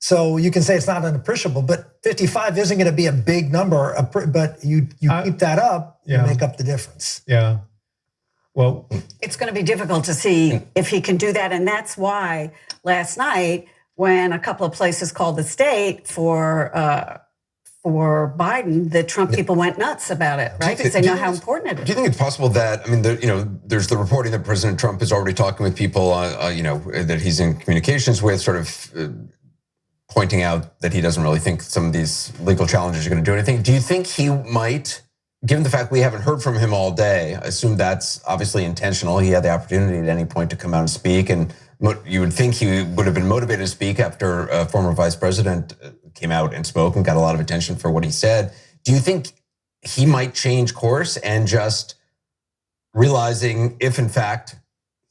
So you can say it's not unappreciable, but 55 isn't going to be a big number, but you keep that up, you make up the difference. Yeah. Well, it's going to be difficult to see if he can do that. And that's why last night, when a couple of places called the state for Biden, the Trump people went nuts about it, right? Because they know how important it is. Do you think it's possible that, there's the reporting that President Trump is already talking with people, that he's in communications with, sort of pointing out that he doesn't really think some of these legal challenges are going to do anything. Do you think he might, given the fact we haven't heard from him all day, I assume that's obviously intentional. He had the opportunity at any point to come out and speak, and you would think he would have been motivated to speak after a former vice president came out and spoke and got a lot of attention for what he said. Do you think he might change course and just realizing if in fact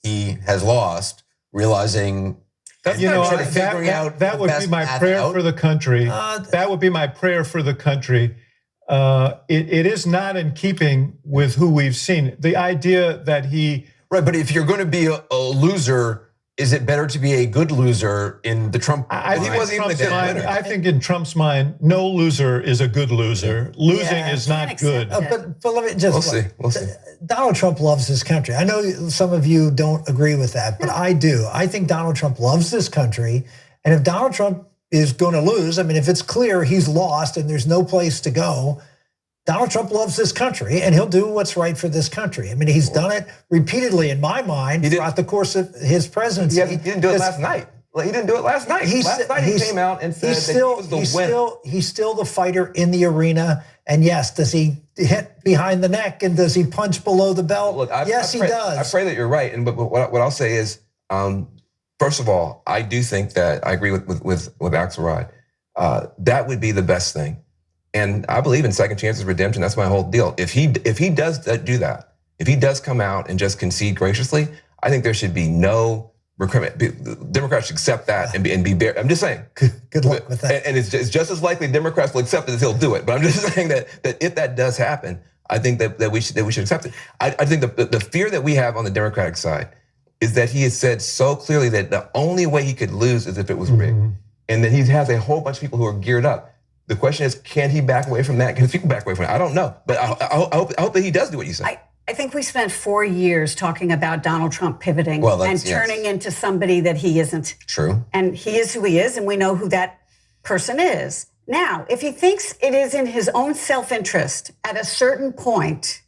he has lost, realizing that would be my prayer for the country. That would be my prayer for the country. It is not in keeping with who we've seen. The idea that he... Right, but if you're going to be a loser is it better to be a good loser in the Trump? I think, he wasn't even a good winner. I think in Trump's mind, no loser is a good loser. Losing Yeah, is can't not good. accept But let me just. We'll see. We'll see. Donald Trump loves this country. I know some of you don't agree with that, but I do. I think Donald Trump loves this country. And if Donald Trump is going to lose, I mean, if it's clear he's lost and there's no place to go, Donald Trump loves this country and he'll do what's right for this country. I mean, he's done it repeatedly in my mind throughout the course of his presidency. He didn't do it last night. He didn't do it last night. Last night he came out and said that he was the winner. He's still the fighter in the arena. And yes, does he hit behind the neck and does he punch below the belt? Look, yes, he does. I pray that you're right. And but what I'll say is, first of all, I do think that I agree with Axelrod. That would be the best thing. And I believe in second chances, redemption. That's my whole deal. If he does do that, if he does come out and just concede graciously, I think there should be no recrimination. Democrats should accept that and be bare. I'm just saying. Good luck with that. And it's just as likely Democrats will accept it as he'll do it. But I'm just saying that if that does happen, I think that we should accept it. I think the fear that we have on the Democratic side is that he has said so clearly that the only way he could lose is if it was rigged, and then he has a whole bunch of people who are geared up. The question is, can he back away from that? Can people back away from it? I don't know, but I hope that he does do what you say. I think we spent 4 years talking about Donald Trump pivoting and turning into somebody that he isn't. True. And he is who he is, and we know who that person is. Now, if he thinks it is in his own self-interest at a certain point,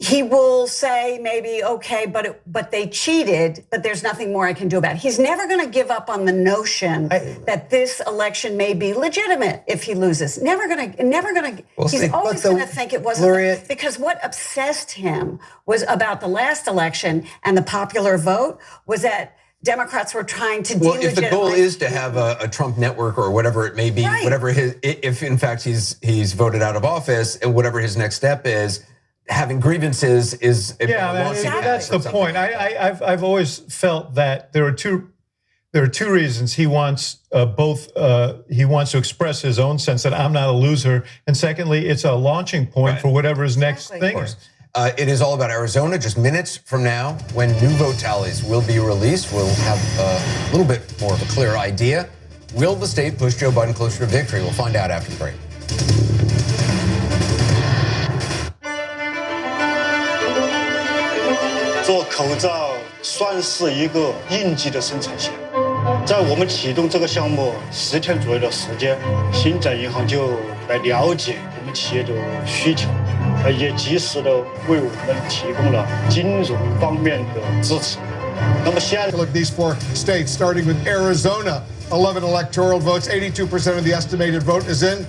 he will say maybe, okay, but they cheated, but there's nothing more I can do about it. He's never going to give up on the notion that this election may be legitimate if he loses. Never going to. He's always going to think it wasn't. Because what obsessed him was about the last election and the popular vote was that Democrats were trying to Well, if the goal is to have a Trump network or whatever it may be, whatever if in fact he's voted out of office and whatever his next step is, having grievances is that's the point. I've always felt that there are two reasons he wants he wants to express his own sense that I'm not a loser, and secondly, it's a launching point for whatever his next thing is. It is all about Arizona. Just minutes from now, when new vote tallies will be released, we'll have a little bit more of a clear idea. Will the state push Joe Biden closer to victory? We'll find out after the break. 做口罩算是一个应急的生产线，在我们启动这个项目10天左右的时间，星展银行就来了解我们企业的需求，也及时的为我们提供了金融方面的支持。那么现在 Look at these 4 states, starting with Arizona, 11 electoral votes, 82% of the estimated vote is in.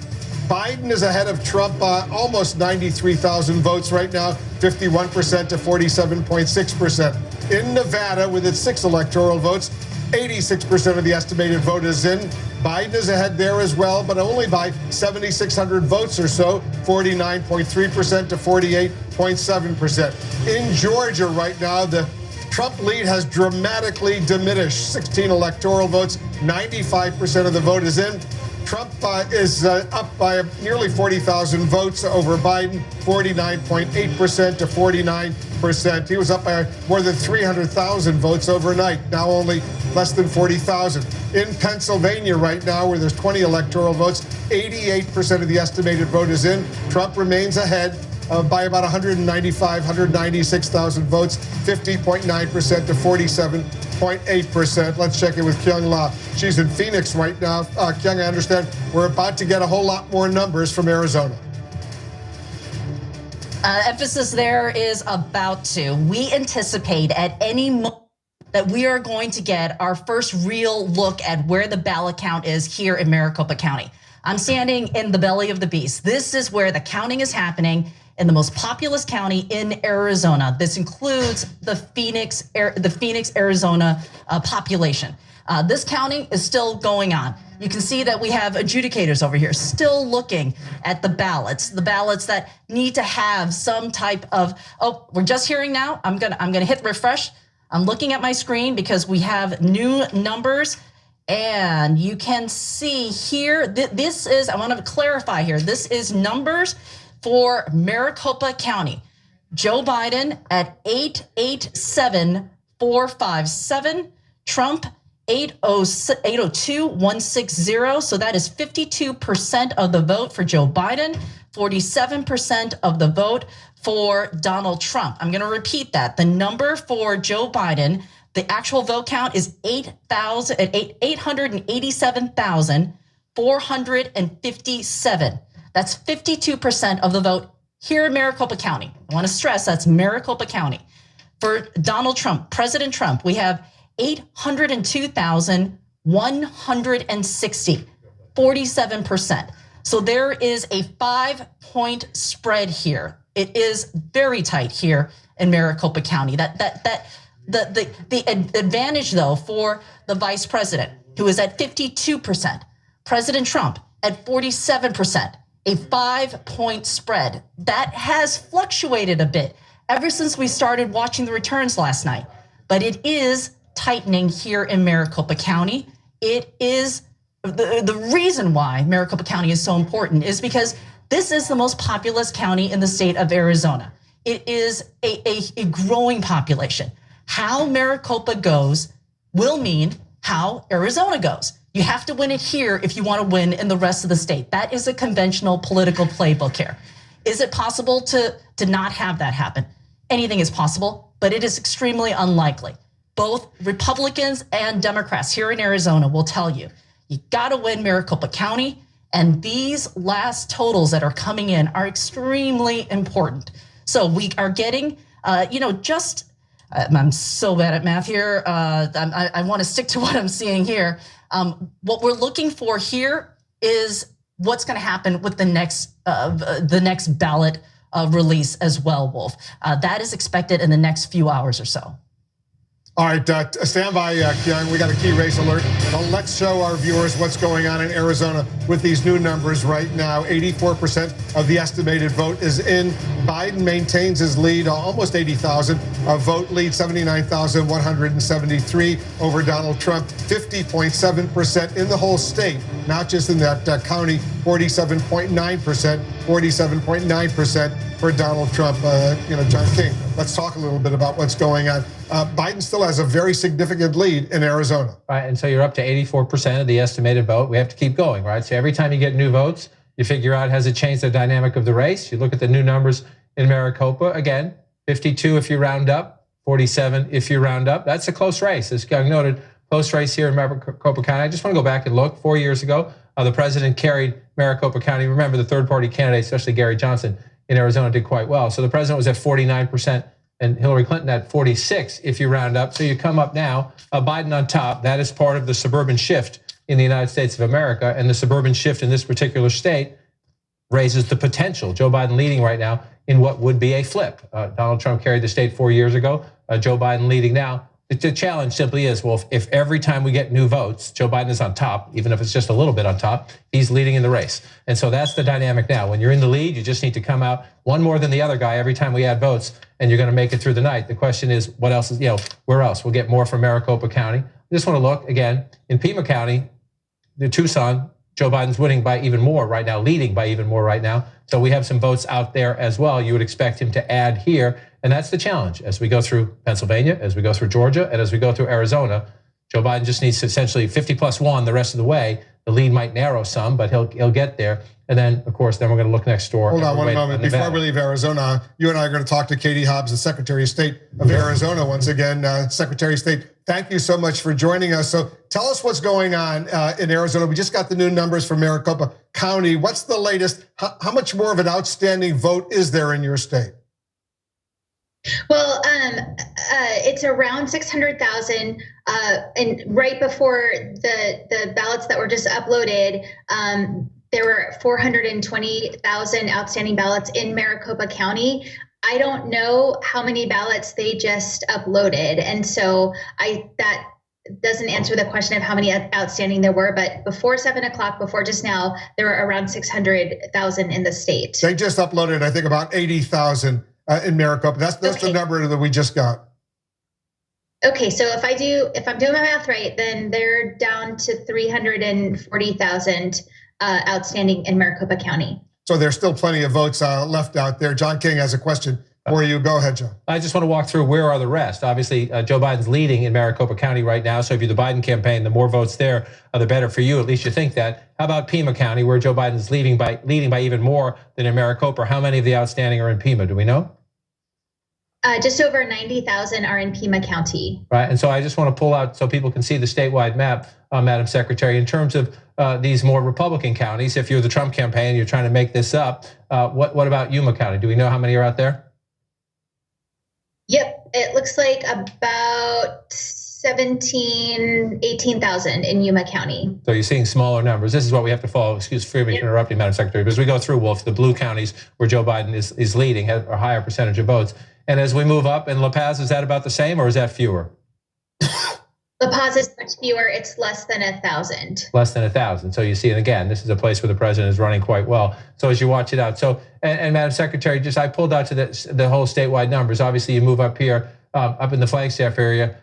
Biden is ahead of Trump by almost 93,000 votes right now, 51% to 47.6%. In Nevada, with its 6 electoral votes, 86% of the estimated vote is in. Biden is ahead there as well, but only by 7,600 votes or so, 49.3% to 48.7%. In Georgia right now, the Trump lead has dramatically diminished. 16 electoral votes, 95% of the vote is in. Trump is up by nearly 40,000 votes over Biden, 49.8% to 49%. He was up by more than 300,000 votes overnight, now only less than 40,000. In Pennsylvania right now, where there's 20 electoral votes, 88% of the estimated vote is in. Trump remains ahead by about 196,000 votes, 50.9% to 47.8%. Let's check in with Kyung La. She's in Phoenix right now. Kyung, I understand we're about to get a whole lot more numbers from Arizona. Emphasis there is about to. We anticipate at any moment that we are going to get our first real look at where the ballot count is here in Maricopa County. I'm standing in the belly of the beast. This is where the counting is happening in the most populous county in Arizona. This includes the Phoenix, Arizona population. This counting is still going on. You can see that we have adjudicators over here still looking at the ballots that need to have some type of, oh, we're just hearing now. I'm gonna hit refresh. I'm looking at my screen because we have new numbers. And you can see here, this is, I want to clarify here, this is numbers for Maricopa County. Joe Biden at 887 457. Trump 802-160. So that is 52% of the vote for Joe Biden, 47% of the vote for Donald Trump. I'm going to repeat that. The number for Joe Biden, the actual vote count is 887,457. That's 52% of the vote here in Maricopa County. I want to stress that's Maricopa County. For Donald Trump, President Trump, we have 802,160, 47%. So there is a 5-point spread here. It is very tight here in Maricopa County. The advantage though for the vice president, who is at 52%, President Trump at 47%, a 5-point spread that has fluctuated a bit ever since we started watching the returns last night. But it is tightening here in Maricopa County. It is the reason why Maricopa County is so important is because this is the most populous county in the state of Arizona. It is a growing population. How Maricopa goes will mean how Arizona goes. You have to win it here if you want to win in the rest of the state. That is a conventional political playbook here. Is it possible to not have that happen? Anything is possible, but it is extremely unlikely. Both Republicans and Democrats here in Arizona will tell you, you gotta win Maricopa County, and these last totals that are coming in are extremely important. So we are getting, I'm so bad at math here. I wanna stick to what I'm seeing here. What we're looking for here is what's gonna happen with the next ballot release as well, Wolf. That is expected in the next few hours or so. All right, stand by, Kyung. We got a key race alert. Now let's show our viewers what's going on in Arizona with these new numbers right now. 84% of the estimated vote is in. Biden maintains his lead, almost 80,000. Vote lead, 79,173 over Donald Trump. 50.7% in the whole state, not just in that county. 47.9% for Donald Trump. John King, let's talk a little bit about what's going on. Biden still has a very significant lead in Arizona. Right, and so you're up to 84% of the estimated vote. We have to keep going, right? So every time you get new votes, you figure out, has it changed the dynamic of the race? You look at the new numbers in Maricopa. Again, 52 if you round up, 47 if you round up. That's a close race. As Young noted, close race here in Maricopa County. I just want to go back and look. 4 years ago, the president carried Maricopa County. Remember, the third-party candidate, especially Gary Johnson in Arizona, did quite well. So the president was at 49%. And Hillary Clinton at 46 if you round up. So you come up now, Biden on top. That is part of the suburban shift in the United States of America. And the suburban shift in this particular state raises the potential. Joe Biden leading right now in what would be a flip. Donald Trump carried the state 4 years ago. Joe Biden leading now. The challenge simply is, well, if every time we get new votes, Joe Biden is on top, even if it's just a little bit on top, he's leading in the race. And so that's the dynamic now. When you're in the lead, you just need to come out one more than the other guy every time we add votes, and you're going to make it through the night. The question is, what else is, where else? We'll get more from Maricopa County. I just want to look again in Pima County, the Tucson, Joe Biden's winning by even more right now, leading by even more right now. So we have some votes out there as well. You would expect him to add here. And that's the challenge as we go through Pennsylvania, as we go through Georgia, and as we go through Arizona. Joe Biden just needs to essentially 50+1 the rest of the way. The lead might narrow some, but he'll get there. And then, of course, then we're going to look next door. Hold on one moment. Before we leave Arizona, you and I are going to talk to Katie Hobbs, the Secretary of State of Arizona once again. Secretary of State, thank you so much for joining us. So tell us what's going on in Arizona. We just got the new numbers from Maricopa County. What's the latest? How much more of an outstanding vote is there in your state? Well, it's around 600,000, and right before the ballots that were just uploaded, there were 420,000 outstanding ballots in Maricopa County. I don't know how many ballots they just uploaded, and so that doesn't answer the question of how many outstanding there were. But before 7 o'clock, before just now, there were around 600,000 in the state. They just uploaded, I think, about 80,000. In Maricopa. That's okay. The number that we just got. Okay, so if I'm doing my math right, then they're down to 340,000 outstanding in Maricopa County. So there's still plenty of votes left out there. John King has a question for you. Go ahead, John. I just want to walk through where are the rest. Obviously, Joe Biden's leading in Maricopa County right now. So if you're the Biden campaign, the more votes there, the better for you. At least you think that. How about Pima County, where Joe Biden's leading by even more than in Maricopa? How many of the outstanding are in Pima? Do we know? Just over 90,000 are in Pima County. Right, and so I just want to pull out so people can see the statewide map, Madam Secretary, in terms of these more Republican counties. If you're the Trump campaign, you're trying to make this up. What about Yuma County? Do we know how many are out there? Yep, it looks like about 18,000 in Yuma County. So you're seeing smaller numbers. This is what we have to follow. Excuse me for interrupting, Madam Secretary. But as we go through, Wolf, the blue counties where Joe Biden is leading have a higher percentage of votes. And as we move up in La Paz, is that about the same or is that fewer? La Paz is much fewer. It's less than 1,000. Less than 1,000. So you see, and again, this is a place where the president is running quite well. So as you watch it out. So, and Madam Secretary, just I pulled out to the whole statewide numbers. Obviously, you move up here, up in the Flagstaff area,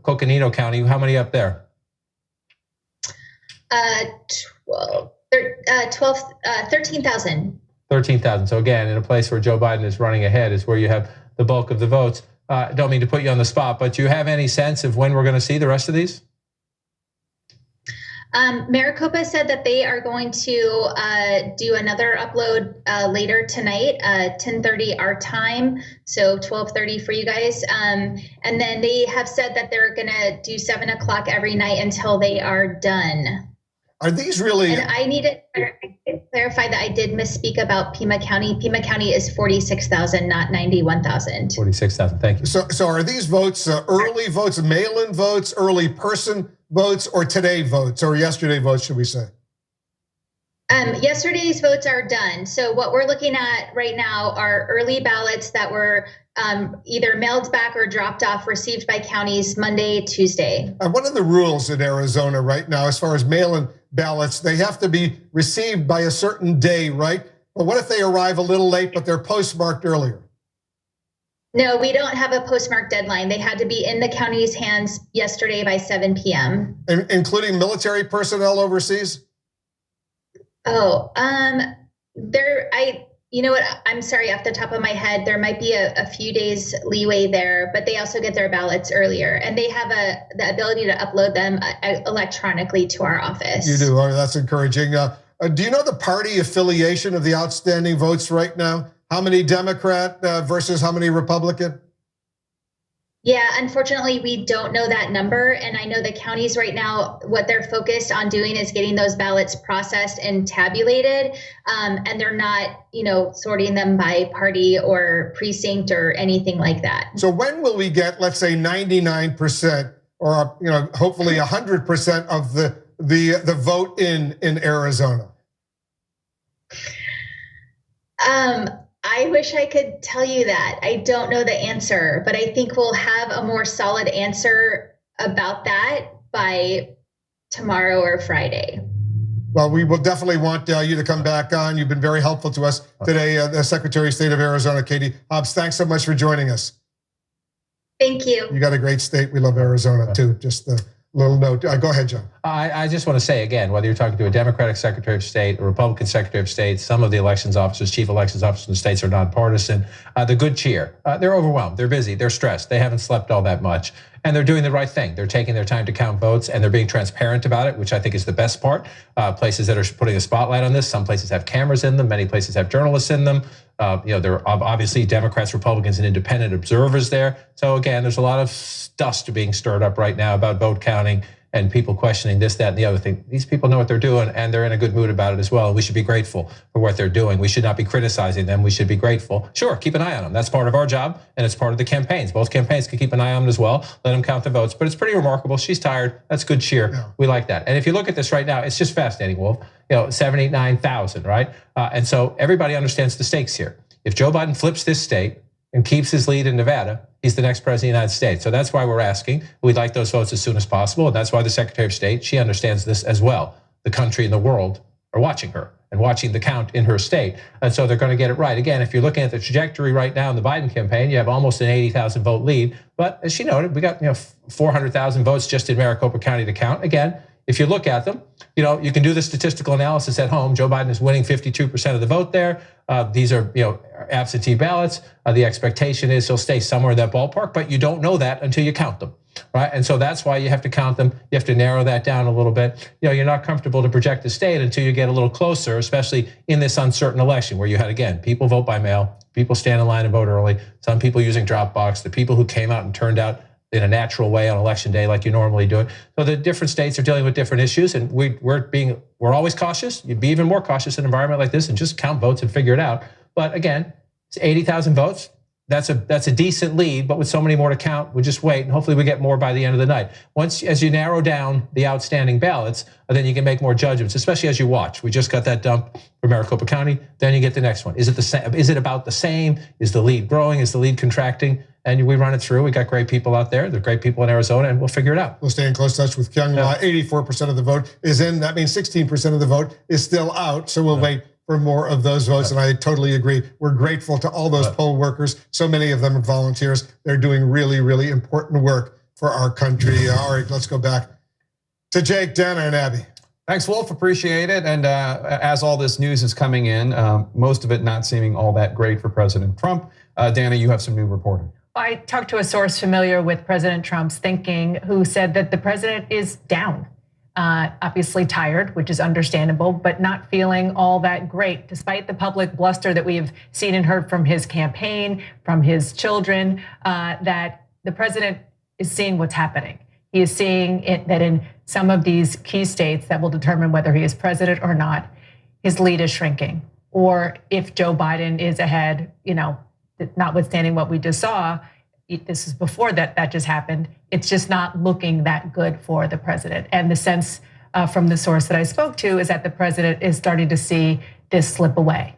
Coconino County. How many up there? 13,000. 13,000. So again, in a place where Joe Biden is running ahead is where you have the bulk of the votes. Don't mean to put you on the spot, but do you have any sense of when we're going to see the rest of these? Maricopa said that they are going to do another upload later tonight, 10:30 our time, so 12:30 for you guys. And then they have said that they're going to do 7 o'clock every night until they are done. Are these really? And I need to clarify that I did misspeak about Pima County. Pima County is 46,000, not 91,000. 46,000. Thank you. So are these votes early votes, mail-in votes, early person votes, or today votes, or yesterday votes, should we say? Yesterday's votes are done. So what we're looking at right now are early ballots that were either mailed back or dropped off, received by counties Monday, Tuesday. And what are the rules in Arizona right now as far as mail-in ballots? They have to be received by a certain day, right? But what if they arrive a little late, but they're postmarked earlier? No, we don't have a postmark deadline. They had to be in the county's hands yesterday by 7 p.m. Including military personnel overseas? Oh, you know what? I'm sorry, off the top of my head, there might be a few days leeway there, but they also get their ballots earlier, and they have the ability to upload them electronically to our office. You do. Oh, that's encouraging. Do you know the party affiliation of the outstanding votes right now? How many Democrat versus how many Republican? Yeah, unfortunately, we don't know that number. And I know the counties right now, what they're focused on doing is getting those ballots processed and tabulated. And they're not, sorting them by party or precinct or anything like that. So when will we get, let's say, 99% or, hopefully 100% of the vote in Arizona? I wish I could tell you that. I don't know the answer, but I think we'll have a more solid answer about that by tomorrow or Friday. Well, we will definitely want you to come back on. You've been very helpful to us today, the Secretary of State of Arizona, Katie Hobbs. Thanks so much for joining us. Thank you. You got a great state. We love Arizona too. Just a little note. Go ahead, John. I just want to say again, whether you're talking to a Democratic Secretary of State, a Republican Secretary of State, some of the elections officers, chief elections officers in the states are nonpartisan. The good cheer. They're overwhelmed. They're busy. They're stressed. They haven't slept all that much. And they're doing the right thing. They're taking their time to count votes, and they're being transparent about it, which I think is the best part. Places that are putting a spotlight on this, some places have cameras in them, many places have journalists in them. There are obviously Democrats, Republicans, and independent observers there. So again, there's a lot of dust being stirred up right now about vote counting and people questioning this, that, and the other thing. These people know what they're doing, and they're in a good mood about it as well. And we should be grateful for what they're doing. We should not be criticizing them. We should be grateful. Sure, keep an eye on them. That's part of our job, and it's part of the campaigns. Both campaigns can keep an eye on them as well. Let them count the votes. But it's pretty remarkable. She's tired. That's good cheer. Yeah. We like that. And if you look at this right now, it's just fascinating, Wolf. 79,000, right? And so everybody understands the stakes here. If Joe Biden flips this state and keeps his lead in Nevada, he's the next president of the United States. So that's why we're asking. We'd like those votes as soon as possible. And that's why the Secretary of State, she understands this as well. The country and the world are watching her and watching the count in her state. And so they're going to get it right. Again, if you're looking at the trajectory right now in the Biden campaign, you have almost an 80,000 vote lead. But as she noted, we got 400,000 votes just in Maricopa County to count. Again, if you look at them, you can do the statistical analysis at home. Joe Biden is winning 52% of the vote there. These are, absentee ballots. The expectation is he'll stay somewhere in that ballpark, but you don't know that until you count them, right? And so that's why you have to count them. You have to narrow that down a little bit. You're not comfortable to project the state until you get a little closer, especially in this uncertain election where you had, again, people vote by mail, people stand in line and vote early, some people using Dropbox, the people who came out and turned out in a natural way on election day like you normally do it. So the different states are dealing with different issues, and we're always cautious. You'd be even more cautious in an environment like this and just count votes and figure it out. But again, it's 80,000 votes. That's a decent lead, but with so many more to count, we'll just wait and hopefully we get more by the end of the night. As you narrow down the outstanding ballots, then you can make more judgments, especially as you watch. We just got that dump for Maricopa County, then you get the next one. Is it the same? Is it about the same? Is the lead growing? Is the lead contracting? And we run it through. We got great people out there. There are great people in Arizona, and we'll figure it out. We'll stay in close touch with Kyung Ma. 84% of the vote is in. That means 16% of the vote is still out. So we'll wait for more of those votes. And I totally agree. We're grateful to all those poll workers. So many of them are volunteers. They're doing really, really important work for our country. All right, let's go back to Jake, Dana, and Abby. Thanks, Wolf. Appreciate it. And as all this news is coming in, most of it not seeming all that great for President Trump. Dana, you have some new reporting. I talked to a source familiar with President Trump's thinking who said that the president is down. Obviously tired, which is understandable, but not feeling all that great, despite the public bluster that we've seen and heard from his campaign, from his children, that the president is seeing what's happening. He is seeing that in some of these key states that will determine whether he is president or not, his lead is shrinking. Or if Joe Biden is ahead, notwithstanding what we just saw, this is before that just happened. It's just not looking that good for the president. And the sense from the source that I spoke to is that the president is starting to see this slip away.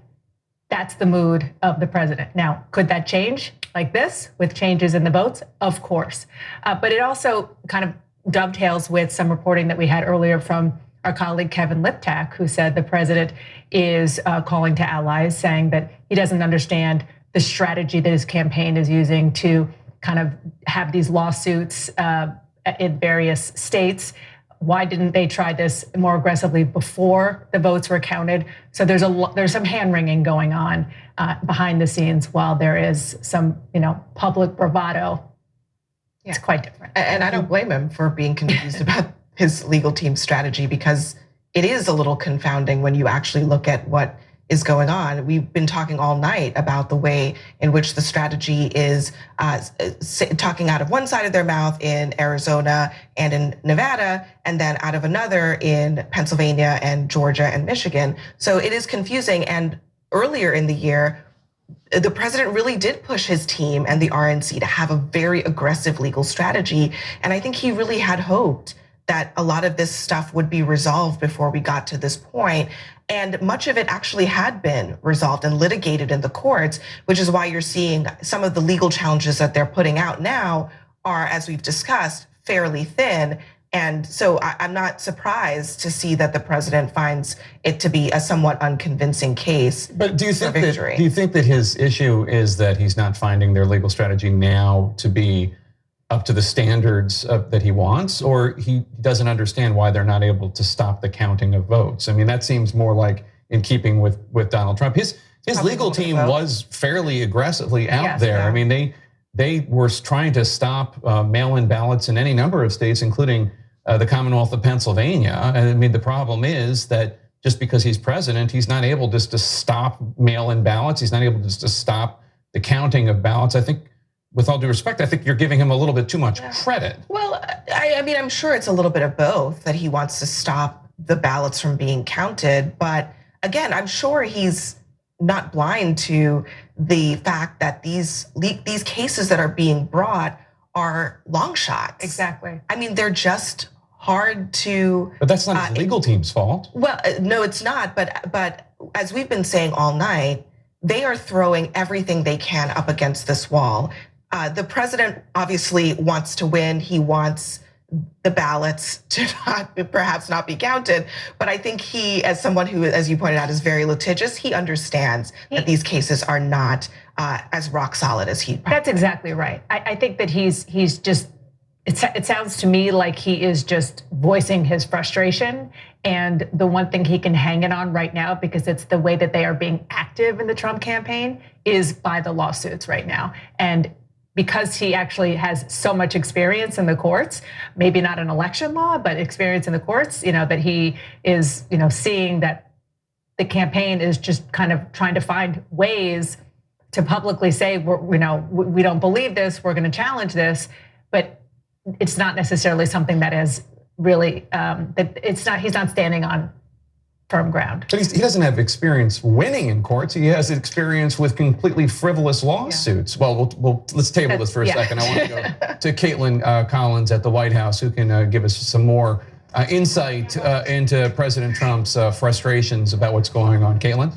That's the mood of the president. Now, could that change like this with changes in the votes? Of course. But it also kind of dovetails with some reporting that we had earlier from our colleague Kevin Liptak, who said the president is calling to allies, saying that he doesn't understand the strategy that his campaign is using to kind of have these lawsuits in various states. Why didn't they try this more aggressively before the votes were counted? So there's some hand wringing going on behind the scenes while there is some public bravado. It's quite different. And I don't blame him for being confused about his legal team's strategy, because it is a little confounding when you actually look at what is going on. We've been talking all night about the way in which the strategy is talking out of one side of their mouth in Arizona and in Nevada, and then out of another in Pennsylvania and Georgia and Michigan. So it is confusing. And earlier in the year, the president really did push his team and the RNC to have a very aggressive legal strategy. And I think he really had hoped that a lot of this stuff would be resolved before we got to this point. And much of it actually had been resolved and litigated in the courts, which is why you're seeing some of the legal challenges that they're putting out now are, as we've discussed, fairly thin. And so I'm not surprised to see that the president finds it to be a somewhat unconvincing case. But do you think that his issue is that he's not finding their legal strategy now to be up to the standards that he wants, or he doesn't understand why they're not able to stop the counting of votes? I mean, that seems more like in keeping with Donald Trump. His legal team was fairly aggressively out there. I mean, they were trying to stop mail-in ballots in any number of states, including the Commonwealth of Pennsylvania. And I mean, the problem is that just because he's president, he's not able just to stop mail-in ballots. He's not able just to stop the counting of ballots. I think, with all due respect, I think you're giving him a little bit too much credit. Well, I mean, I'm sure it's a little bit of both, that he wants to stop the ballots from being counted. But again, I'm sure he's not blind to the fact that these cases that are being brought are long shots. Exactly. I mean, they're just hard to. But that's not his legal team's fault. Well, no, it's not. But as we've been saying all night, they are throwing everything they can up against this wall. The president obviously wants to win. He wants the ballots to perhaps not be counted. But I think he, as someone who, as you pointed out, is very litigious, he understands that these cases are not as rock solid as he. That's exactly right. I think that he's just it sounds to me like he is just voicing his frustration. And the one thing he can hang it on right now, because it's the way that they are being active in the Trump campaign, is by the lawsuits right now. And because he actually has so much experience in the courts, maybe not in election law, but experience in the courts, that he is, seeing that the campaign is just kind of trying to find ways to publicly say, we don't believe this, we're going to challenge this, but it's not necessarily something that is really he's not standing on firm ground. But he doesn't have experience winning in courts. He has experience with completely frivolous lawsuits. Yeah. Well, let's table this for a second. I want to go to Caitlin Collins at the White House, who can give us some more insight into President Trump's frustrations about what's going on. Caitlin?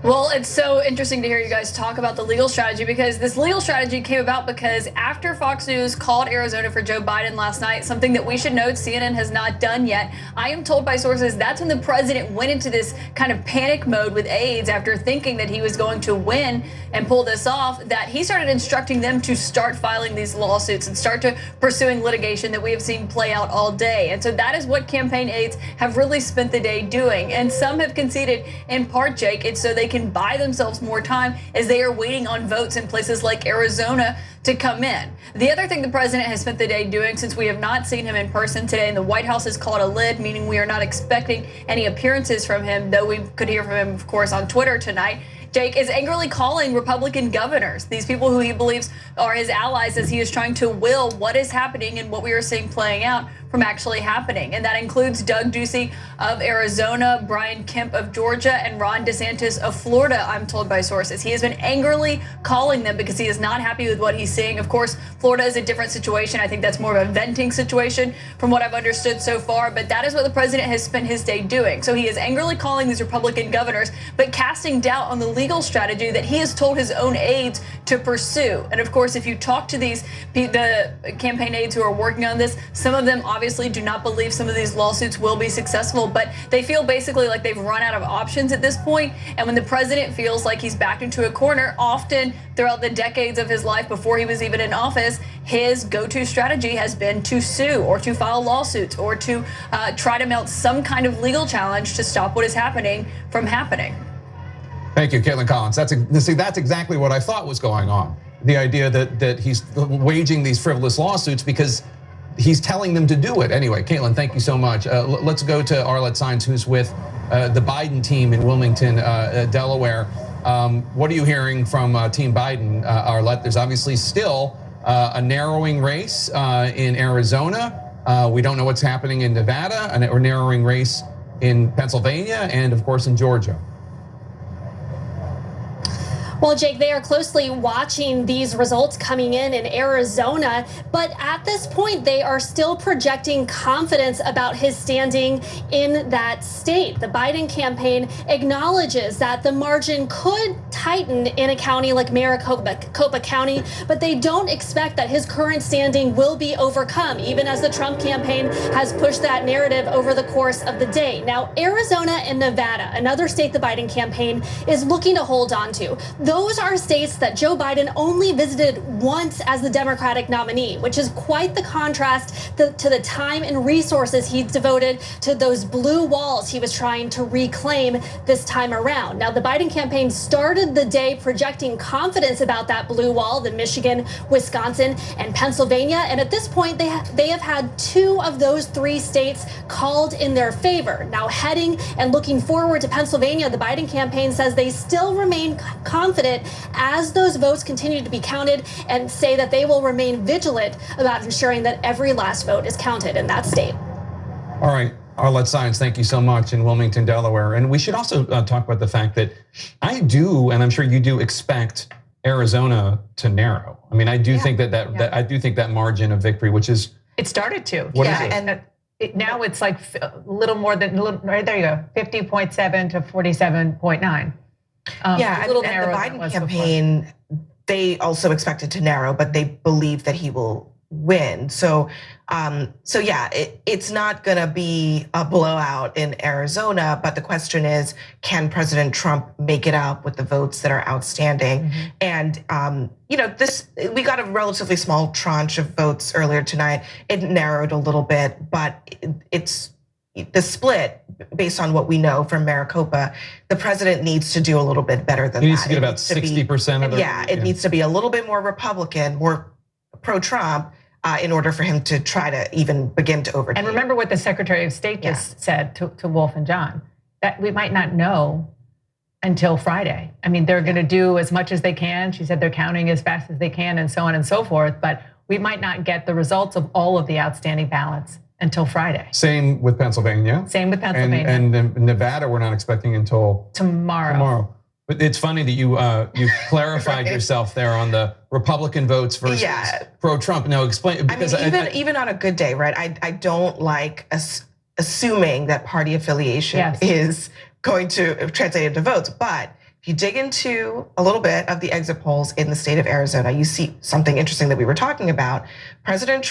Well, it's so interesting to hear you guys talk about the legal strategy, because this legal strategy came about because after Fox News called Arizona for Joe Biden last night, something that we should note CNN has not done yet. I am told by sources that's when the president went into this kind of panic mode with aides after thinking that he was going to win and pull this off, that he started instructing them to start filing these lawsuits and start to pursuing litigation that we have seen play out all day. And so that is what campaign aides have really spent the day doing. And some have conceded, in part, Jake, it's so they can buy themselves more time as they are waiting on votes in places like Arizona to come in. The other thing the president has spent the day doing, since we have not seen him in person today, and the White House has called a lid, meaning we are not expecting any appearances from him, though we could hear from him, of course, on Twitter tonight, Jake, is angrily calling Republican governors, these people who he believes are his allies, as he is trying to will what is happening and what we are seeing playing out from actually happening. And that includes Doug Ducey of Arizona, Brian Kemp of Georgia, and Ron DeSantis of Florida, I'm told by sources. He has been angrily calling them because he is not happy with what he's seeing. Of course, Florida is a different situation. I think that's more of a venting situation from what I've understood so far, but that is what the president has spent his day doing. So he is angrily calling these Republican governors, but casting doubt on the legal strategy that he has told his own aides to pursue. And of course, if you talk to the campaign aides who are working on this, some of them obviously do not believe some of these lawsuits will be successful, but they feel basically like they've run out of options at this point. And when the president feels like he's backed into a corner, often throughout the decades of his life before he was even in office, his go-to strategy has been to sue or to file lawsuits or to try to mount some kind of legal challenge to stop what is happening from happening. Thank you, Caitlin Collins. That's exactly what I thought was going on. The idea that he's waging these frivolous lawsuits because he's telling them to do it. Anyway, Caitlin, thank you so much. Let's go to Arlette Saenz, who's with the Biden team in Wilmington, Delaware. What are you hearing from Team Biden, Arlette? There's obviously still a narrowing race in Arizona. We don't know what's happening in Nevada, a narrowing race in Pennsylvania, and of course in Georgia. Well, Jake, they are closely watching these results coming in Arizona, but at this point, they are still projecting confidence about his standing in that state. The Biden campaign acknowledges that the margin could tighten in a county like Maricopa County, but they don't expect that his current standing will be overcome, even as the Trump campaign has pushed that narrative over the course of the day. Now, Arizona and Nevada, another state the Biden campaign is looking to hold on to. Those are states that Joe Biden only visited once as the Democratic nominee, which is quite the contrast to the time and resources he devoted to those blue walls he was trying to reclaim this time around. Now, the Biden campaign started the day projecting confidence about that blue wall, the Michigan, Wisconsin, and Pennsylvania. And at this point, they have had 2 of those 3 states called in their favor. Now, heading and looking forward to Pennsylvania, the Biden campaign says they still remain confident as those votes continue to be counted, and say that they will remain vigilant about ensuring that every last vote is counted in that state. All right, Arlette Saenz, thank you so much in Wilmington, Delaware. And we should also talk about the fact that I do, and I'm sure you do, expect Arizona to narrow. I mean, I do think that I do think that margin of victory, which is it started to. What is it? And now it's like a little more than right there. You go, 50.7 to 47.9. And the Biden campaign, they also expected to narrow, but they believe that he will win. So yeah, it's not going to be a blowout in Arizona, but the question is, can President Trump make it up with the votes that are outstanding? And we got a relatively small tranche of votes earlier tonight. It narrowed a little bit, but it's the split based on what we know from Maricopa. The president needs to do a little bit better than that. He needs to get about 60% of the. Yeah, it needs to be a little bit more Republican, more pro-Trump, in order for him to try to even begin to overtake. And remember what the Secretary of State just said to Wolf and John, that we might not know until Friday. I mean, they're going to do as much as they can. She said they're counting as fast as they can and so on and so forth, but we might not get the results of all of the outstanding ballots until Friday. Same with Pennsylvania. Same with Pennsylvania. And Nevada, we're not expecting until tomorrow. But it's funny that you clarified yourself there on the Republican votes versus pro-Trump. No, explain. Because even on a good day, right? I don't like assuming that party affiliation is going to translate into votes. But if you dig into a little bit of the exit polls in the state of Arizona, you see something interesting that we were talking about. President